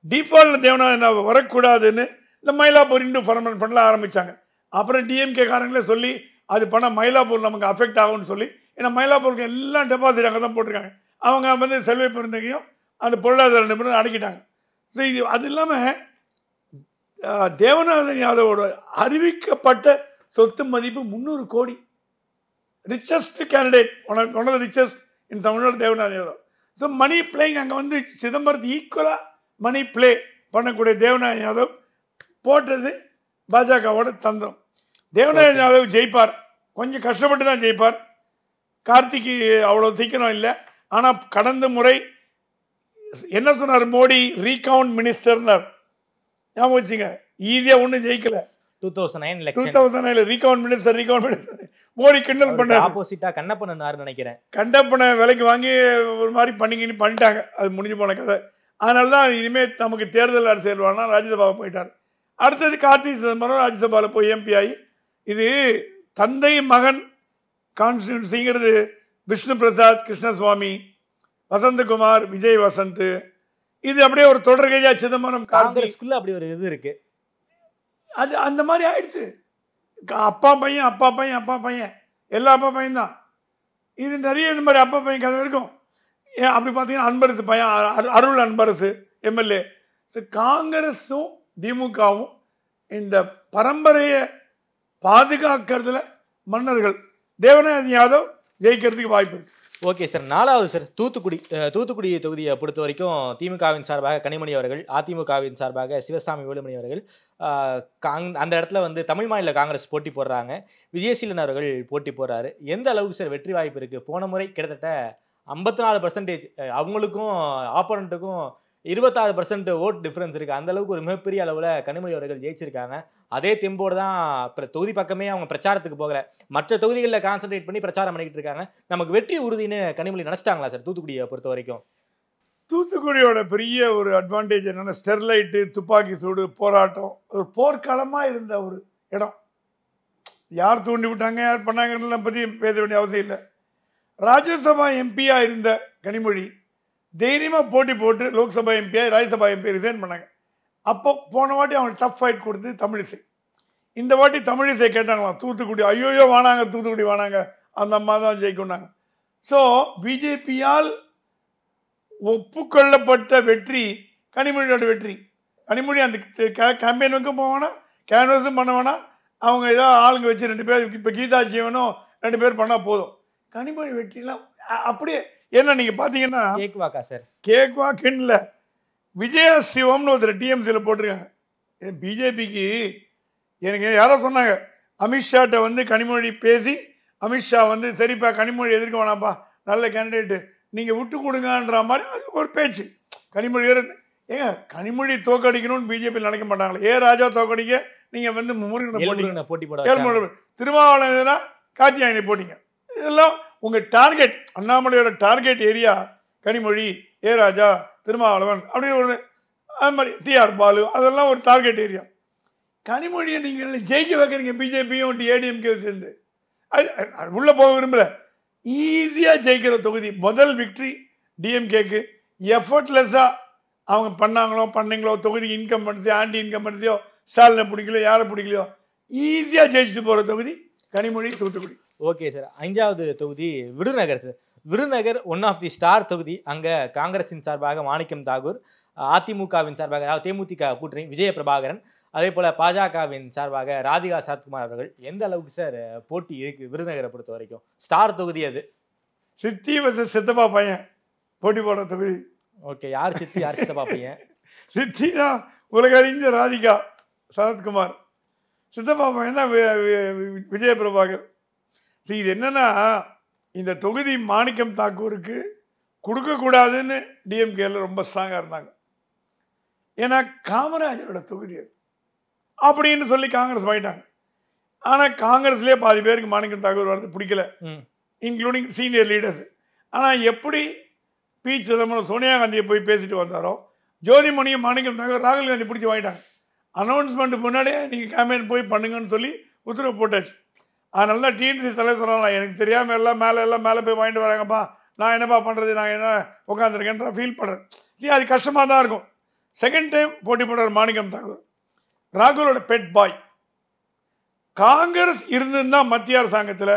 டிஃபால்ட் தேவநாதன் வரக்கூடாதுன்னு இந்த மயிலாப்பூர் இண்டு பர்மனன்ட் பண்ணல ஆரம்பித்தாங்க. அப்புறம் டிஎம்கே காரங்களே சொல்லி அது பண்ணால் மயிலாப்பூர் நமக்கு அஃபெக்ட் ஆகும்னு சொல்லி, ஏன்னா மயிலாப்பூருக்கு எல்லாம் டெபாசிட் அங்கே தான் போட்டிருக்காங்க. அவங்க வந்து செல்வ பெருந்தகையும் அந்த பொருளாதார நிபுணர் அடக்கிட்டாங்க. ஸோ இது அது இல்லாமல் தேவநாதன் யாதவோட அறிவிக்கப்பட்ட சொத்து மதிப்பு 300 கோடி. Richest candidate, one of the richest in Tamil Nadu Devanathan Yadav. So money playing அங்கே வந்து சிதம்பரத்துக்கு ஈக்குவலாக மணி பிளே பண்ணக்கூடிய தேவநாதன் யாதவ் போட்டது பாஜகவோட தந்திரம். தேவநாதன் யாதவ் ஜெயிப்பார், கொஞ்சம் கஷ்டப்பட்டு தான் ஜெயிப்பார். கார்த்திக்கு அவ்வளோ சீக்கிரம் இல்லை. ஆனால் கடந்த முறை என்ன சொன்னார் மோடி, ரீகவுண்ட் மினிஸ்டர்னார். ஞாபகம் வச்சுங்க. ஈஸியா ஒன்றும் ஜெயிக்கல. 2009 ரீகவுண்ட் மினிஸ்டர் மோடி கிண்டல் பண்ண ஆப்போசிட்டா கண்ணப்பனார் நினைக்கிறேன். கண்டப்பனை விலைக்கு வாங்கி ஒரு மாதிரி பண்ணிட்டாங்க. அது முடிஞ்சு போன கதை. அதனால தான் இனிமேல் நமக்கு தேர்தல் அரசியல் வேணா ராஜ்யசபாவை போயிட்டார். அடுத்தது கார்த்தி சிதம்பரம் ராஜ்யசபாவில் போய் எம்பி ஆகி, இது தந்தை மகன் கான்ஸ்டியூன்சிங்கிறது விஷ்ணு பிரசாத் கிருஷ்ணசுவாமி, வசந்தகுமார் விஜய் வசந்த், இது அப்படியே ஒரு தொடர்கையா சிதம்பரம் காங்கிரஸ்க்குள்ள அப்படி ஒரு இது இருக்கு. அது அந்த மாதிரி ஆயிடுச்சு. அப்பா பையன் அப்பா பையன் அப்பா பையன் எல்லா அப்பா பையன் தான். இது நிறைய இந்த மாதிரி அப்பா பையன் கதை இருக்கும். அப்படி பார்த்தீங்கன்னா அன்பரசு பையன் அருள் அன்பரசு எம்எல்ஏ. ஸோ காங்கிரஸும் திமுகவும் இந்த பரம்பரையை பாதுகாக்கிறதுல மன்னர்கள். தேவநாயகன் யாதவ் ஜெயிக்கிறதுக்கு வாய்ப்பு இருக்கு. Okay sir. 4வது சார் தூத்துக்குடி தொகுதியை பொறுத்த வரைக்கும் திமுகவின் சார்பாக கனிமொழி அவர்கள், அதிமுகவின் சார்பாக சிவசாமி வேலுமணி அவர்கள், அந்த இடத்துல வந்து தமிழ் மாநில காங்கிரஸ் போட்டி போடுறாங்க. விஜயசீலன் அவர்கள் போட்டி போடுறாரு. எந்த அளவுக்கு சார் வெற்றி வாய்ப்பு இருக்கு? போன முறை கிட்டத்தட்ட 54% அவங்களுக்கும் ஆப்போனண்ட்டுக்கும் 26% ஓட் டிஃபரன்ஸ் இருக்கு. அந்த அளவுக்கு ஒரு மிகப்பெரிய அளவில் கனிமொழி அவர்கள் ஜெயிச்சிருக்காங்க. அதே தெம்போடு தான் தொகுதி பக்கமே அவங்க பிரச்சாரத்துக்கு போகல, மற்ற தொகுதிகளில் கான்சென்ட்ரேட் பண்ணி பிரச்சாரம் பண்ணிக்கிட்டு இருக்காங்க. நமக்கு வெற்றி உறுதினு கனிமொழி நினைச்சிட்டாங்களா சார் தூத்துக்குடியை பொறுத்த வரைக்கும்? தூத்துக்குடியோட பெரிய ஒரு அட்வான்டேஜ் என்னன்னா, ஸ்டெர்லைட்டு, துப்பாக்கி சூடு, போராட்டம், ஒரு போர்க்களமாக இருந்த ஒரு இடம். யார் தூண்டி விட்டாங்க, யார் பண்ணாங்கன்னு பற்றி பேச வேண்டிய அவசியம் இல்லை. ராஜ்யசபா எம்பியா இருந்த கனிமொழி தைரியமாக போட்டி போட்டு லோக்சபா எம்பியா ராஜ்யசபா எம்பி ரிசைன் பண்ணாங்க. அப்போ போன வாட்டி அவங்க டஃப் ஃபைட் கொடுத்து தமிழிசை. இந்த வாட்டி தமிழிசை கேட்டாங்களாம் தூத்துக்குடி, ஐயோயோ வானாங்க தூத்துக்குடி வானாங்க, அந்த அம்மா தான் ஜெயிக்கும்னாங்க. ஸோ பிஜேபியால் ஒப்புக்கொள்ளப்பட்ட வெற்றி கனிமொழியோட வெற்றி. கனிமொழி அந்த கேம்பெயினுக்கும் போவானா, கேன்வஸும் பண்ண வேணா, அவங்க ஏதாவது ஆளுங்க வச்சு 2 பேர், இப்போ கீதா ஜீவனும் 2 பேர் பண்ணால் போதும். கனிமொழி வெற்றிலாம் அப்படியே. ஏன்னா நீங்கள் பார்த்தீங்கன்னா கேக் வாக்கா சார், கேக் வாக்குன்னு விஜய சிவம்னு ஒருத்தர் டிஎம்சியில் போட்டிருக்காங்க. பிஜேபிக்கு எனக்கு யாரோ சொன்னாங்க, அமித்ஷாட்ட வந்து கனிமொழி பேசி அமித்ஷா வந்து சரிப்பா கனிமொழி எதிர்க்க வேணாம்ப்பா, நல்ல கேண்டிடேட்டு, நீங்கள் விட்டு கொடுங்கன்ற மாதிரி அது ஒரு பேச்சு. கனிமொழி ஏங்க கனிமொழி தோக்கடிக்கணும்னு பிஜேபி நினைக்க மாட்டாங்களே. ராஜா தோக்கடிக்க நீங்கள் வந்து முருகனை போட்டி போட, திருமாவளவன் கார்த்தியாயனை போட்டிங்க. இதெல்லாம் உங்கள் டார்கெட், அண்ணாமலையோட டார்கெட் ஏரியா கனிமொழி, ராஜா, திருமாவளவன் அப்படின்னு ஒரு, அது மாதிரி டிஆர் பாலு, அதெல்லாம் ஒரு டார்கெட் ஏரியா. கனிமொழியை நீங்கள் ஜெயிக்க வைக்கிறீங்க பிஜேபியும் ஏடிஎம்கே சேர்ந்து. அது உள்ளே போக விரும்பல. ஈஸியாக ஜெயிக்கிற தொகுதி. முதல் விக்ட்ரி டிஎம்கேக்கு. எஃபர்ட்லெஸ்ஸாக அவங்க பண்ணீங்களோ தொகுதி இன்கம் பண்ணுறதோ ஆன்டி இன்கம் பண்ணுறதையோ, ஸ்டாலினை பிடிக்கலையோ யாரை பிடிக்கலையோ, ஈஸியாக ஜெயிச்சுட்டு போகிற தொகுதி கனிமொழி தூத்துக்குடி. Okay sir. 5வது தொகுதி Virudhunagar sir. Virudhunagar one of the star தொகுதி. அங்கே காங்கிரஸின் சார்பாக மாணிக்கம் தாகூர், அதிமுகவின் சார்பாக அதாவது தேமுதிக கூட்டணி விஜய பிரபாகரன், அதே போல் பாஜகவின் சார்பாக ராதிகா சரத்குமார் அவர்கள். எந்த அளவுக்கு சார் போட்டி இருக்குது விருதுநகரை பொறுத்த வரைக்கும்? ஸ்டார் தொகுதி அது. சித்தி வச்ச சித்தப்பா பையன் போட்டி போடுற தொகுதி. ஓகே, யார் சித்தி யார் சித்தப்பா பையன்? சித்தி தான் உலகறிஞ்ச ராதிகா சரத்குமார், சித்தப்பா பையன் தான் விஜய பிரபாகர். இது என்னன்னா, இந்த தொகுதி மாணிக்கம் தாக்கூருக்கு கொடுக்கக்கூடாதுன்னு டிஎம்கேல ரொம்ப ஸ்ட்ராங்காக இருந்தாங்க. ஏன்னா காமராஜரோட தொகுதி அப்படின்னு சொல்லி காங்கிரஸ் வாங்கிட்டாங்க. ஆனால் காங்கிரஸ்லேயே பாதி பேருக்கு மாணிக்கம் தாக்கூர் வரது பிடிக்கல, இன்க்ளூடிங் சீனியர் லீடர்ஸ். ஆனால் எப்படி பி சிதம்பரம் சோனியா காந்தியை போய் பேசிட்டு வந்தாரோ, ஜோதிமணியும் மாணிக்கம் தாக்கூர் ராகுல் காந்தி பிடிச்சி வாங்கிட்டாங்க. அனௌன்ஸ்மெண்ட் முன்னாடியே நீங்கள் கேம்பெயின் போய் பண்ணுங்கன்னு சொல்லி உத்தரவு போட்டாச்சு. அதனால தான் டிஎன்சி தலைவர் சொல்லலாம், எனக்கு தெரியாமல் எல்லாம் மேலே போய் வாங்கிட்டு வராங்கப்பா, நான் என்னப்பா பண்ணுறது, நான் என்ன உட்காந்துருக்கேன்ற ஃபீல் பண்ணுறேன். சரி, அது கஷ்டமாக தான் இருக்கும். செகண்ட் டைம் போட்டி போடுற மாணிக்கம் தாக்கூர் ராகுலோட பெட் பாய். காங்கிரஸ் இருந்திருந்தா மத்திய அரசாங்கத்தில்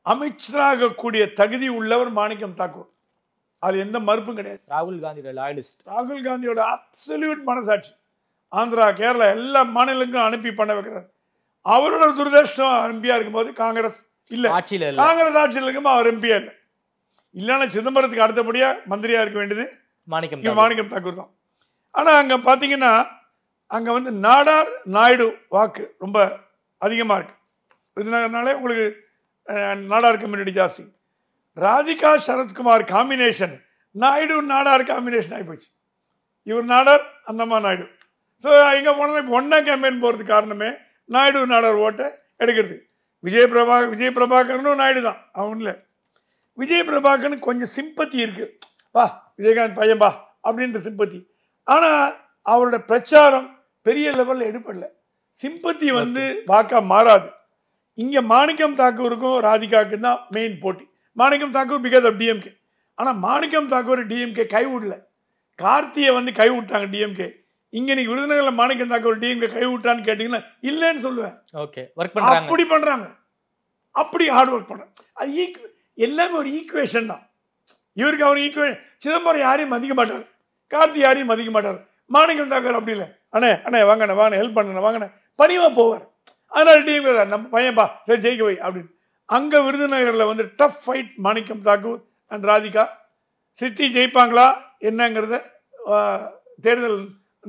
அமைச்சராகக்கூடிய தகுதி உள்ளவர் மாணிக்கம் தாக்கூர். அது எந்த மறுப்பும் கிடையாது. ராகுல் காந்தியோட லாயலிஸ்ட், ராகுல் காந்தியோட அப்சல்யூட் மனசாட்சி. ஆந்திரா, கேரளா எல்லா மாநிலங்களுக்கும் அனுப்பி பண்ண வைக்கிறார். அவரோட துரதிருஷ்டம் எம்பியா இருக்கும்போது காங்கிரஸ் இல்லை, காங்கிரஸ் ஆட்சியில் இருக்கும்போது அவர் எம்பியா இல்லை. இல்லைன்னா சிதம்பரத்துக்கு அடுத்தபடியா மந்திரியா இருக்க வேண்டியது மாணிக்கம் தாக்கூர் தான். ஆனால் அங்கே பார்த்தீங்கன்னா அங்கே வந்து நாடார் நாயுடு வாக்கு ரொம்ப அதிகமாக இருக்கு. விருதுநகர்னாலே உங்களுக்கு நாடார் கம்யூனிட்டி ஜாஸ்தி. ராதிகா சரத்குமார் காம்பினேஷன் நாயுடு நாடார் காம்பினேஷன் ஆகிப்போச்சு. இவர் நாடார், அந்தம்மா நாயுடு. ஸோ எங்கே போனாலும் இப்போ ஒன்றா கேம்பெயின் போகிறதுக்கு காரணமே நாயுடு நாடார் ஓட்டை எடுக்கிறது. விஜய் பிரபாகரனும் நாயுடு தான், அவன் இல்லை. விஜய் பிரபாகரனுக்கு கொஞ்சம் சிம்பத்தி இருக்குது, வா விஜயகாந்த் பையன்பா அப்படின்ற சிம்பத்தி. ஆனால் அவரோட பிரச்சாரம் பெரிய லெவலில் எடுப்படல. சிம்பத்தி வந்து வாக்கா மாறாது. இங்கே மாணிக்கம் தாக்கூருக்கும் ராதிகாவுக்கும் தான் மெயின் போட்டி. மாணிக்கம் தாக்கூர் பிகாஸ் ஆஃப் டிஎம்கே. ஆனால் மாணிக்கம் தாக்கூர் டிஎம்கே கைவிடல, கார்த்தியை வந்து கைவிட்டாங்க டிஎம்கே. இங்கே நீ விருதுநகரில் மாணிக்கம் தாக்கூர் டிஎம்கே கைவிட்டான்னு கேட்டிங்கன்னா இல்லைன்னு சொல்லுவேன். ஓகே, ஒர்க் பண்ணுறாங்க, அப்படி பண்ணுறாங்க, அப்படி ஹார்ட் ஒர்க் பண்ணுறாங்க. அது எல்லாமே ஒரு ஈக்குவேஷன் தான். இவருக்கு அவர் ஈக்குவேஷன். சிதம்பரம் யாரையும் மதிக்க மாட்டார், கார்த்தி யாரையும் மதிக்க மாட்டார். மாணிக்கம் தாக்கூர் அப்படி இல்லை, அண்ணே அண்ணே வாங்கண்ணே வாங்கண்ணே ஹெல்ப் பண்ணண்ணே வாங்கண்ணே பணிவாக போவார். அதனால் டிஎம்கே நம்ம பையன்பா சரி ஜெயிக்க வை அப்படின்னு. அங்கே விருதுநகரில் வந்து tough fight Manickam Tagore and Radhika. சித்தி ஜெயிப்பாங்களா என்னங்கிறத தேர்தல்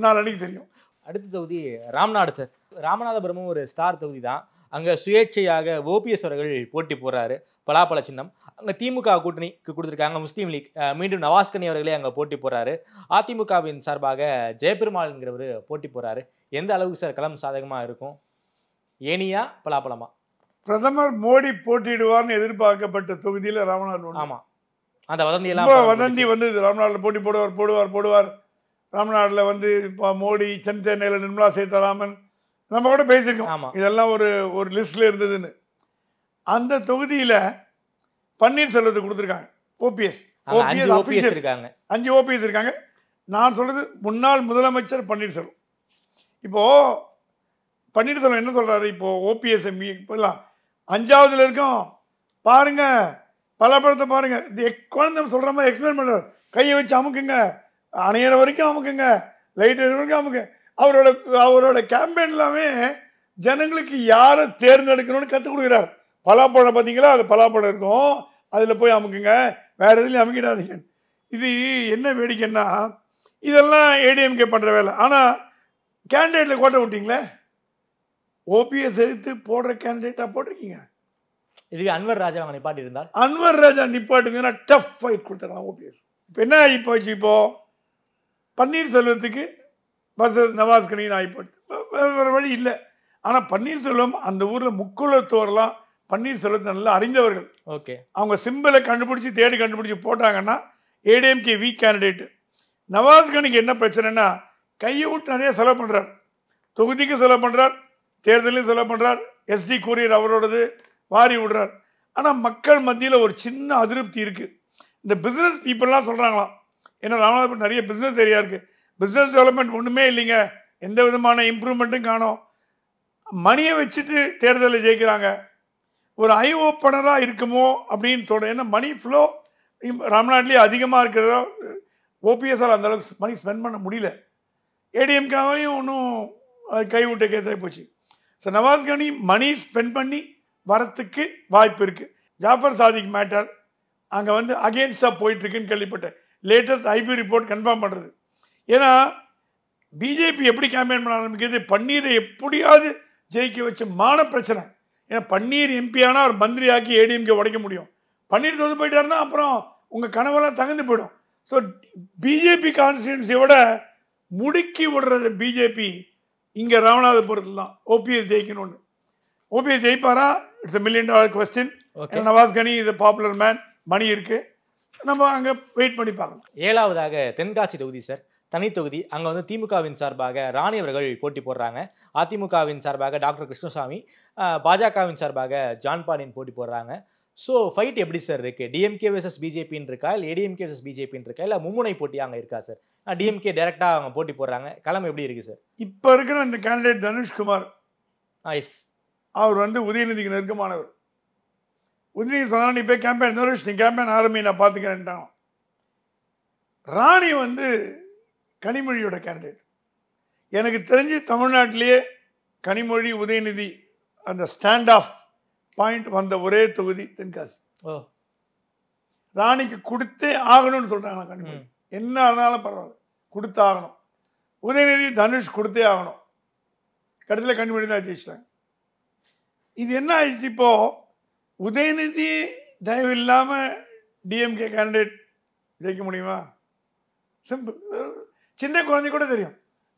நாள் அன்னைக்கு தெரியும். அடுத்த தொகுதி ராம்நாடு சார். ராமநாதபுரமும் ஒரு ஸ்டார் தொகுதி தான். அங்கே சுயேட்சையாக ஓபிஎஸ் அவர்கள் போட்டி போடுறாரு, பலாப்பழ சின்னம். அங்கே திமுக கூட்டணிக்கு கொடுத்துருக்காங்க முஸ்லீம் லீக். மீண்டும் நவாஸ்கனி அவர்களே அங்கே போட்டி போடுறாரு. அதிமுகவின் சார்பாக ஜெயபெருமாள்ங்கிறவர் போட்டி போடுறாரு. எந்த அளவுக்கு சார் களம் சாதகமாக இருக்கும்? ஏனியா பலாப்பழமா? பிரதமர் மோடி போட்டியிடுவார்னு எதிர்பார்க்கப்பட்ட தொகுதியில் ராமநாடு. ஆமாம், அந்த வதந்தி வந்து ராமநாட்டில் போட்டி போடுவார். ராமநாட்டில் வந்து இப்போ மோடி, சென்னையில் நிர்மலா சீதாராமன், நம்ம கூட பேசியிருக்கோம் இதெல்லாம் ஒரு லிஸ்ட்ல இருந்ததுன்னு. அந்த தொகுதியில் பன்னீர்செல்வத்துக்கு கொடுத்துருக்காங்க. ஓபிஎஸ் 5 ஓபிஎஸ் இருக்காங்க. நான் சொல்றது முன்னாள் முதலமைச்சர் பன்னீர்செல்வம். இப்போ பன்னீர்செல்வம் என்ன சொல்றாரு, இப்போ ஓபிஎஸ் இப்போலாம் 5ஆவதுல இருக்கும் பாருங்க, பலாப்பழத்தை பாருங்க, குழந்தை சொல்ற மாதிரி எக்ஸ்பிளைன் பண்றாரு. கையை வச்சு அமுக்குங்க, அணையிற வரைக்கும் அமுக்குங்க, லைட் வரைக்கும் அமுக்கு. அவரோட கேம்பெயின் எல்லாமே ஜனங்களுக்கு யாரை தேர்ந்தெடுக்கணும்னு கற்றுக் கொடுக்குறாரு. பலாப்பழம் பார்த்தீங்களா, அது பலாப்பழம் இருக்கும், அதில் போய் அமுக்குங்க, வேற எதுலையும் அமுக்கிடாதீங்க. இது என்ன வேடிக்கைன்னா இதெல்லாம் ஏடிஎம்கே பண்ணுற வேலை. ஆனால் கேண்டிடேட்டில் கோட்டை விட்டீங்களே, ஓபிஎஸ் எதிர்த்து போடுற கேண்டிடேட்டாக போட்டிருக்கீங்க. இதுவே அன்வர் ராஜா நிப்பாட்டி இருந்தால், அன்வர் ராஜா நிப்பாட்டுங்கன்னா டஃப் ஃபைட் கொடுத்துடலாம் ஓபிஎஸ். இப்போ என்ன ஆகி போச்சு, இப்போ பன்னீர்செல்வத்துக்கு நவாஸ்கனின்னு ஆகிப்போச்சு, வேறு வழி இல்லை. ஆனால் பன்னீர்செல்வம் அந்த ஊரில் முக்குலத்தோர்லாம் பன்னீர்செல்வத்தை நல்லா அறிந்தவர்கள். ஓகே, அவங்க சிம்பிளை தேடி கண்டுபிடிச்சி போட்டாங்கன்னா ஏடிஎம்கே வீக் கேண்டிடேட்டு. நவாஸ்கனிக்கு என்ன பிரச்சனைனா கையை விட்டு நிறைய செலவு பண்ணுறார், தொகுதிக்கு செலவு பண்ணுறார், தேர்தலையும் செலவு பண்ணுறார், எஸ்டி கூரியர் அவரோடது வாரி விடுறார். ஆனால் மக்கள் மத்தியில் ஒரு சின்ன அதிருப்தி இருக்குது. இந்த பிஸ்னஸ் பீப்புளெலாம் சொல்கிறாங்களாம், ஏன்னா ராமநாதபுரம் நிறைய பிஸ்னஸ் ஏரியா இருக்குது, பிஸ்னஸ் டெவலப்மெண்ட் ஒன்றுமே இல்லைங்க, எந்த விதமான இம்ப்ரூவ்மெண்ட்டும் காணோம், மணியை வச்சுட்டு தேர்தலில் ஜெயிக்கிறாங்க, ஒரு ஐ ஓப்பனராக இருக்குமோ அப்படின்னு சொல்கிறேன். ஏன்னா மணி ஃப்ளோ ராம்நாட்லேயே அதிகமாக இருக்கிறதா, ஓபிஎஸ்ஆர் அந்த அளவுக்கு மணி ஸ்பெண்ட் பண்ண முடியல, ஏடிஎம்காவையும் ஒன்றும் கைவிட்ட கேஸாகி போச்சு. ஸோ நவாஸ்கனி மணி ஸ்பெண்ட் பண்ணி வரத்துக்கு வாய்ப்பு இருக்குது. ஜாஃபர் சாதிக் மேட்டர் அங்கே வந்து அகெயின்ஸ்டாக போயிட்டுருக்குன்னு கேள்விப்பட்டேன். லேட்டஸ்ட் ஐபி ரிப்போர்ட் கன்ஃபார்ம் பண்ணுறது. ஏன்னா பிஜேபி எப்படி கேம்பெயின் பண்ண ஆரம்பிக்கிறது, பன்னீரை எப்படியாவது ஜெயிக்க வச்ச பிரச்சனை. ஏன்னா பன்னீர் எம்பி ஆனால் ஒரு மந்திரியாக்கி ஏடிஎம்கே உடைக்க முடியும். பன்னீர் தோது போயிட்டாருன்னா அப்புறம் உங்கள் கனவெல்லாம் தகுந்து போயிடும். ஸோ பிஜேபி கான்ஸ்டிடுவன்சியோட முடுக்கி விடுறது பிஜேபி இங்கே ராமநாதபுரத்தில் தான். ஓபிஎஸ் ஜெயிக்கணும்னு. ஓபிஎஸ் ஜெயிப்பாரா, it's $1 million question. Navaskani is popular man, money இருக்குது, நம்ம அங்கே வெயிட் பண்ணி பார்க்கணும். 7வதாக தென்காசி தொகுதி சார், தனி தொகுதி. அங்கே வந்து திமுகவின் சார்பாக ராணி அவர்கள் போட்டி போடுறாங்க, அதிமுகவின் சார்பாக டாக்டர் கிருஷ்ணசாமி, பாஜகவின் சார்பாக ஜான் பாலின் போட்டி போடுறாங்க. ஸோ ஃபைட் எப்படி சார் இருக்கு? டிஎம்கே வெர்சஸ் பிஜேபின்னு இருக்கா, இல்லை ஏடிஎம்கே வெர்சஸ் பிஜேபின்னு இருக்கா, இல்லை மும்முனை போட்டி அங்கே இருக்கா சார்? டிஎம்கே டைரக்டாக அவங்க போட்டி போடுறாங்க, களம் எப்படி இருக்கு சார்? இப்போ இருக்கிற இந்த கேண்டிடேட் தனுஷ்குமார், அவர் வந்து உதயநிதிக்கு நெருக்கமானவர். உதயநிதி சொன்னா நீ போய் கேம்பெயின் தனுஷ், நீ கேம்பெயின் ஆரம்பி, நான் பார்த்துக்கிறேன்ட்டான். ராணி வந்து கனிமொழியோட கேண்டிடேட். எனக்கு தெரிஞ்சு தமிழ்நாட்டிலேயே கனிமொழி உதயநிதி அந்த ஸ்டாண்ட் ஆஃப் பாயிண்ட் வந்த ஒரே தொகுதி தென்காசி. ராணிக்கு கொடுத்தே ஆகணும்னு சொல்றாங்க கனிமொழி. என்ன ஆனாலும் பரவாயில்ல, கொடுத்தாகணும். உதயநிதி தனுஷ் கொடுத்தே ஆகணும். கடைசியில் கனிமொழி தான் ஜெயிச்சிட்டாங்க. இது என்ன ஆயிடுச்சு, இப்போ உதயநிதி தயவு இல்லாமல் டிஎம்கே கேண்டிடேட் ஜெயிக்க முடியுமா? சிம்பிள். சின்ன குழந்தை கூட தெரியும்.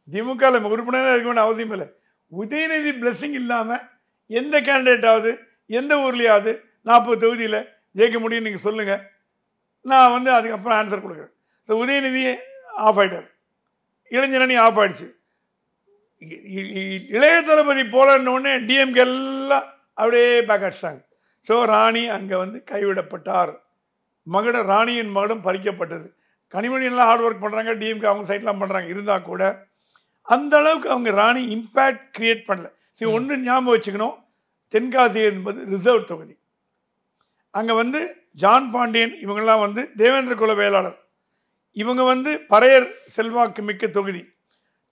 திமுக உறுப்பினராக இருக்க வேண்டிய அவசியம் இல்லை. உதயநிதி பிளஸிங் இல்லாமல் எந்த கேண்டிடேட்டாவது எந்த ஊர்லேயாவது 40 தொகுதியில் ஜெயிக்க முடியும்னு நீங்கள் சொல்லுங்கள். நான் வந்து அதுக்கப்புறம் ஆன்சர் கொடுக்குறேன். ஸோ உதயநிதி ஆஃப் ஆகிட்டார், இளைஞரணி ஆஃப் ஆகிடுச்சு. இளைய தளபதி போலன்னொடனே டிஎம்கே எல்லாம் அப்படியே பேக் அடிச்சிட்டாங்க. ஸோ ராணி அங்கே வந்து கைவிடப்பட்டார். ராணியின் மகடம் பறிக்கப்பட்டது. கனிமொழி எல்லாம் ஹார்ட் ஒர்க் பண்ணுறாங்க, டிஎம்கே அவங்க சைட்லாம் பண்ணுறாங்க. இருந்தால் கூட அந்த அளவுக்கு அவங்க ராணி இம்பேக்ட் கிரியேட் பண்ணல. சரி, ஒன்று ஞாபகம் வச்சுக்கணும், தென்காசி என்பது ரிசர்வ் தொகுதி. அங்கே வந்து ஜான் பாண்டியன் இவங்கெல்லாம் வந்து தேவேந்திர குல வேளாளர், இவங்க வந்து பறையர் செல்வாக்கு மிக்க தொகுதி.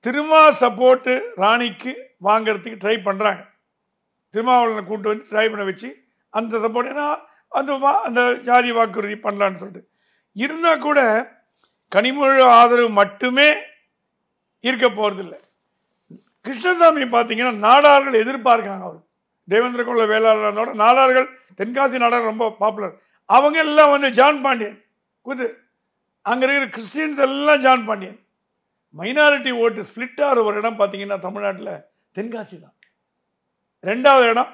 திருமா சப்போர்ட்டு ராணிக்கு வாங்கிறதுக்கு ட்ரை பண்ணுறாங்க. திருமாவளவனை கூட்டு வந்து ட்ரை பண்ண வச்சு அந்த சப்போர்ட், ஏன்னா அந்த ஜாதி வாக்குறுதி பண்ணலான்னு சொல்லிட்டு இருந்தால் கூட கனிமொழி ஆதரவு மட்டுமே இருக்க போகிறதில்லை. கிருஷ்ணசாமி பார்த்தீங்கன்னா நாடார்கள் எதிர்பார்க்காங்க. அவர் தேவேந்திர குல வேளாளரோட நாடார்கள், தென்காசி நாடார் ரொம்ப பாப்புலர். அவங்க எல்லாம் வந்து ஜான் பாண்டியன் குது, அங்கே இருக்கிற கிறிஸ்டியன்ஸ் எல்லாம் John Pandian. Minority vote split ஆகிற ஒரு இடம் பார்த்தீங்கன்னா தமிழ்நாட்டில் தென்காசி தான். 2வது இடம்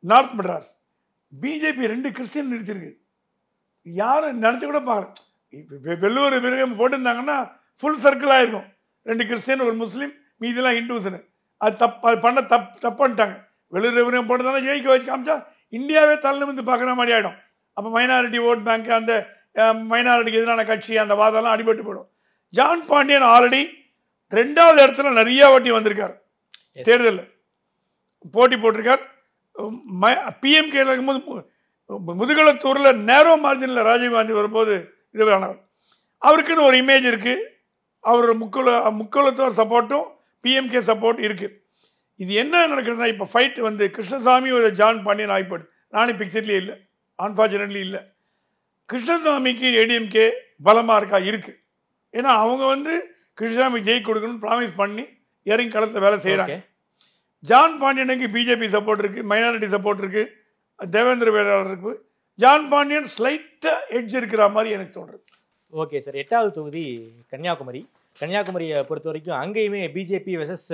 நார்த் மெட்ராஸ். பிஜேபி 2 கிறிஸ்டியன் நிறுத்திருக்கு. யாரும் நினச்சி கூட பார்க்கல. வெள்ளூர் விருகம் போட்டிருந்தாங்கன்னா ஃபுல் சர்க்கிள் ஆகிருக்கும். 2 கிறிஸ்டியன் ஒரு முஸ்லீம், மீதெல்லாம் ஹிந்துஸ்னு. அது பண்ண தப்புன்ட்டாங்க. வெள்ளூர் விருகம் போட்டு ஜெயிக்க வச்சு காமிச்சா இந்தியாவே தள்ளு வந்து பார்க்குற மாதிரி ஆகிடும். அப்போ மைனாரிட்டி ஓட் பேங்க், அந்த மைனாரிட்டிக்கு எதிரான கட்சி, அந்த வாதம்லாம் அடிபட்டு போயிடும். ஜான் பாண்டியன் ஆல்ரெடி 2வது இடத்துல நிறைய வாட்டி வந்திருக்கார். தேர்தலில் போட்டி போட்டிருக்கார். பிஎம்கே இருக்கும்போது முதுகலத்தூரில் நேரோ மார்ஜினில் ராஜீவ்காந்தி வரும்போது இது வேணாம். அவருக்குன்னு ஒரு இமேஜ் இருக்குது. அவர் முக்குலத்தோர் சப்போர்ட்டும் பிஎம்கே சப்போர்ட் இருக்குது. இது என்ன நடக்குதுன்னா, இப்போ ஃபைட் வந்து கிருஷ்ணசாமி ஒரு ஜான் பாண்டியன் ஆகிப்போடு. ராணி பிக்சர்லேயே இல்லை, அன்ஃபார்ச்சுனேட்லி இல்லை. கிருஷ்ணசாமிக்கு ஏடிஎம்கே பலமாக இருக்கா? இருக்குது. ஏன்னா அவங்க வந்து கிருஷ்ணசாமி ஜெயிக் கொடுக்கணும்னு ப்ராமிஸ் பண்ணி இறங்கி களத்தில் வேலை செய்கிறாங்க. ஜான் பாண்டியனுக்கு பிஜேபி சப்போர்ட் இருக்குது, மைனாரிட்டி சப்போர்ட் இருக்குது, தேவேந்திர வேளாளர் இருக்குது. ஜான் பாண்டியன் ஸ்லைட்டாக எட்ஜ் இருக்கிற மாதிரி எனக்கு தோன்றுது. ஓகே சார், 8வது தொகுதி கன்னியாகுமரி. கன்னியாகுமரியை பொறுத்த வரைக்கும் அங்கேயுமே பிஜேபி வெர்சஸ்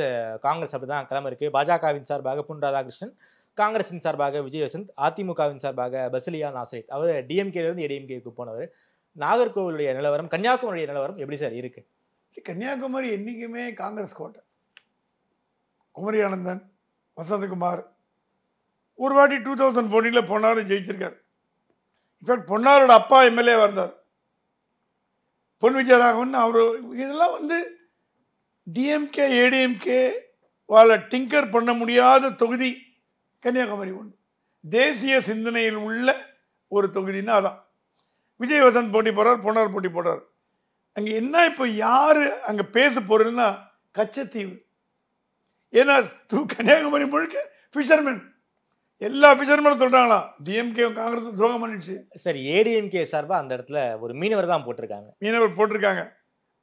காங்கிரஸ் அப்படி தான் கிளம்ப இருக்குது. பாஜகவின் சார்பாக பொன் ராதாகிருஷ்ணன், காங்கிரஸின் சார்பாக விஜய் வசந்த், அதிமுகவின் சார்பாக பசிலியா நாசரித். அவர் டிஎம்கேலேருந்து ஏடிஎம்கேக்கு போனவர். நாகர்கோவிலுடைய நிலவரம், கன்னியாகுமரியுடைய நிலவரம் எப்படி சார் இருக்கு? கன்னியாகுமரி என்றைக்குமே காங்கிரஸ் கோட்டை. குமரி ஆனந்தன், வசந்தகுமார் ஒரு வாட்டி 2014 பொன்னார் ஜெயிச்சிருக்கார். இன்ஃபேக்ட் பொன்னாரோட அப்பா எம்எல்ஏ வந்தார், பொன் விஜயராகவன். அவர் இதெல்லாம் வந்து டிஎம்கே ஏடிஎம்கே வாழ டிங்கர் பண்ண முடியாத தொகுதி கன்னியாகுமரி ஒன்று. தேசிய சிந்தனையில் உள்ள ஒரு தொகுதின்னா அதான். விஜய் வசந்த் போட்டி போடுறார், பொன்னார் போட்டி போடுறார். அங்கே என்ன இப்போ யார் அங்கே பேச போகிறதுன்னா கச்சத்தீவு. ஏன்னா கன்னியாகுமரி முழுக்க ஃபிஷர்மேன், எல்லா ஃபிஷர்மேனும் சொல்கிறாங்களாம் டிஎம்கே காங்கிரஸ் துரோகம் பண்ணிடுச்சு. சரி, ஏடிஎம்கே சார்பாக அந்த இடத்துல ஒரு மீனவர் தான் போட்டிருக்காங்க. மீனவர் போட்டிருக்காங்க,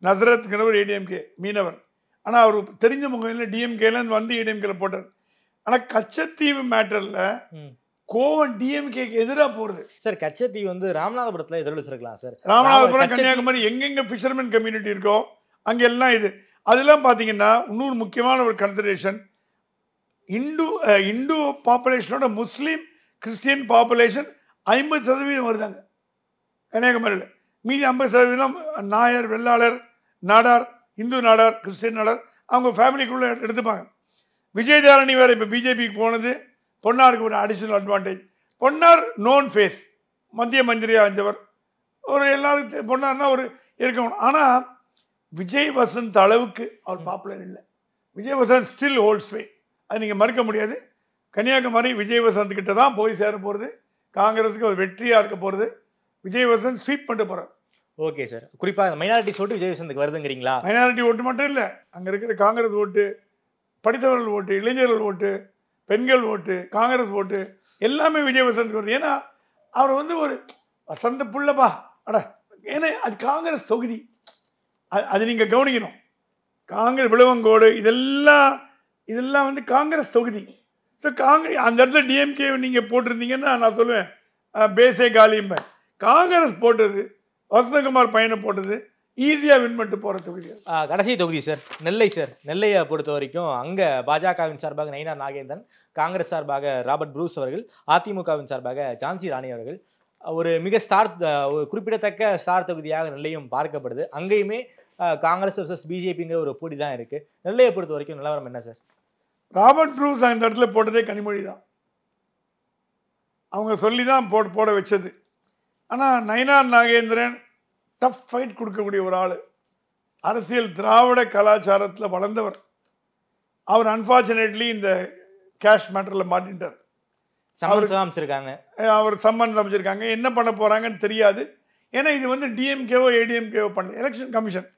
நசரத்ங்கிறவர் ஏடிஎம்கே மீனவர். ஆனால் அவர் தெரிஞ்ச முகம் இல்லை, டிஎம்கேலேருந்து வந்து ஏடிஎம்கேல போட்டார். ஆனால் கச்சத்தீவு மேட்டரில் கோவம் டிஎம்கேக்கு எதிராக போகிறது. சார், கச்சத்தீவு வந்து ராமநாதபுரத்தில் எதிரொலிச்சிருக்கலாம் சார். ராமநாதபுரம், கன்னியாகுமரி எங்கெங்கே ஃபிஷர்மேன் கம்யூனிட்டி இருக்கோ அங்கெல்லாம் இது. அதெல்லாம் பார்த்தீங்கன்னா இன்னொரு முக்கியமான ஒரு கன்சிடரேஷன், இந்து பாப்புலேஷனோட முஸ்லீம் கிறிஸ்டியன் பாப்புலேஷன் 50% வருதாங்க கன்னியாகுமரியில். மீதி 50% நாயர், வெள்ளாளர், நாடார், இந்து நாடார், கிறிஸ்டியன் நாடார் அவங்க ஃபேமிலிக்குள்ளே எடுத்துப்பாங்க. விஜயதாரணி வேறு இப்போ பிஜேபிக்கு போனது பொன்னாருக்கு ஒரு அடிஷ்னல் அட்வான்டேஜ். பொன்னார் நோன் ஃபேஸ், மத்திய மந்திரியாக இருந்தவர், ஒரு எல்லாருக்கும் பொன்னார்னா ஒரு இருக்கணும். ஆனால் விஜய் வசந்த் அளவுக்கு அவர் பாப்புலர் இல்லை. விஜய் வசந்த் ஸ்டில் ஹோல்ட்ஸ் வே, அது நீங்கள் மறுக்க முடியாது. கன்னியாகுமரி விஜய் வசந்த் கிட்ட தான் போய் சேர போகிறது. காங்கிரஸுக்கு ஒரு வெற்றியாக இருக்க போகிறது. விஜய் வசந்த் ஸ்வீப் பண்ணிட்டு போகிறார். ஓகே சார், குறிப்பாக மைனாரிட்டி ஓட்டு விஜய் வசந்துக்கு வருதுங்கிறீங்களா? மைனாரிட்டி ஓட்டு மட்டும் இல்லை, அங்கே இருக்கிற காங்கிரஸ் ஓட்டு, படித்தவர்கள் ஓட்டு, இளைஞர்கள் ஓட்டு, பெண்கள் ஓட்டு, காங்கிரஸ் ஓட்டு எல்லாமே விஜய் வசந்த் வருது. ஏன்னா அவர் வந்து ஒரு வசந்த புள்ளப்பா அட, ஏன்னா அது காங்கிரஸ் தொகுதி, அது நீங்கள் கவனிக்கணும். காங்கிரஸ் விளவங்கோடு இதெல்லாம் வந்து காங்கிரஸ் தொகுதி. ஸோ காங்கிரஸ் அந்த இடத்துல டிஎம்கே நீங்கள் போட்டிருந்தீங்கன்னா நான் சொல்லுவேன் பேஸே காலியும்பேன். காங்கிரஸ் போட்டது, வசந்தகுமார் பையனை போட்டது, ஈஸியாக வின் பண்ணிட்டு போகிற தொகுதி. கடைசி தொகுதி சார் நெல்லை சார். நெல்லையை பொறுத்த வரைக்கும் அங்கே பாஜகவின் சார்பாக நயினார் நாகேந்திரன், காங்கிரஸ் சார்பாக ராபர்ட் ப்ரூஸ் அவர்கள், அதிமுகவின் சார்பாக ஜான்சி ராணி அவர்கள். ஒரு மிக ஒரு குறிப்பிடத்தக்க ஸ்டார் தொகுதியாக நெல்லையும் பார்க்கப்படுது. அங்கேயுமே காங்கிரஸ் வர்சஸ் பிஜேபிங்கிற ஒரு போட்டி தான் இருக்குது. நெல்லையை பொறுத்த வரைக்கும் நிலவரம் என்ன சார்? ராபர்ட் ப்ரூஸ் அந்த இடத்துல போட்டதே கனிமொழி தான். அவங்க சொல்லி தான் போட வச்சது. ஆனால் நயினார் நாகேந்திரன் டஃப் ஃபைட் கொடுக்கக்கூடிய ஒரு ஆள். அரசியல் திராவிட கலாச்சாரத்தில் வளர்ந்தவர். அவர் அன்ஃபார்ச்சுனேட்லி இந்த கேஷ் மேட்டரில் மாட்டிட்டார். அவர் சம்மன் அமைச்சிருக்காங்க. என்ன பண்ண போகிறாங்கன்னு தெரியாது. ஏன்னா இது வந்து டிஎம்கேவோ ஏடிஎம்கேவோ பண்ண எலெக்ஷன் கமிஷன்.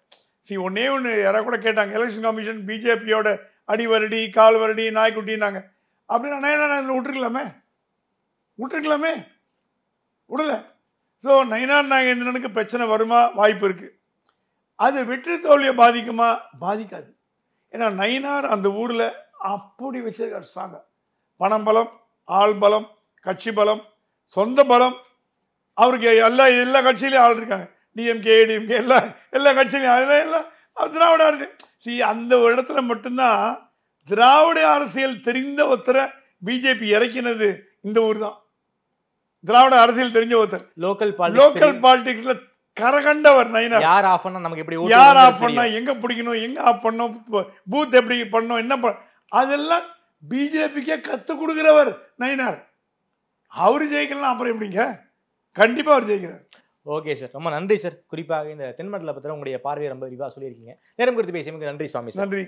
ஒன்னே ஒன்று யாராவது கூட கேட்டாங்க, எலெக்ஷன் கமிஷன் பிஜேபியோட அடிவரடி கால்வரடி நாய்க்குட்டினாங்க. அப்படின்னா நயினார் நாகேந்திரன் விட்டுருக்கலாமே, விடல. ஸோ நயினார் நாகேந்திரனுக்கு பிரச்சனை வருமா? வாய்ப்பு இருக்குது. அது வெற்றி தோல்வியை பாதிக்குமா? பாதிக்காது. ஏன்னா நயினார் அந்த ஊரில் அப்படி வச்சிருக்கார் ஸ்ட்ராங்க. பணம் பலம், ஆள் பலம், கட்சி பலம், சொந்த பலம். அவருக்கு எல்லா கட்சியிலையும் ஆள் இருக்காங்க. டிஎம்கே ஏடிஎம்கே எல்லா கட்சியிலையும் எல்லாம் திராவிட அரசியல். அந்த ஒரு இடத்துல மட்டும்தான் திராவிட அரசியல் தெரிந்த ஒருத்தரை பிஜேபி இறக்கினது இந்த ஊர் தான். திராவிட அரசியல் தெரிஞ்ச ஒருத்தர், லோக்கல் பாலிடிக்ஸ்ல கரகண்டவர் நயினார். யார் ஆஃப் பண்ணா நமக்கு எப்படி, யார் ஆஃப் பண்ணா, எங்க பிடிக்கணும், எங்க ஆஃப் பண்ணணும், பூத் எப்படி பண்ணணும், என்ன அதெல்லாம் பிஜேபிக்கே கற்றுக் கொடுக்கிறவர் நயினார். அவரு ஜெயிக்கலாம், அப்புறம் எப்படிங்க? கண்டிப்பா அவர் ஜெயிக்கிறார். ஓகே சார், ரொம்ப நன்றி சார். குறிப்பாக இந்த தென்மண்டல பத்திரம் உங்களுடைய பார்வையை ரொம்ப விரிவாக சொல்லியிருக்கீங்க. நேரம் குறித்து பேசியமைக்கு நன்றி சுவாமி. நன்றி.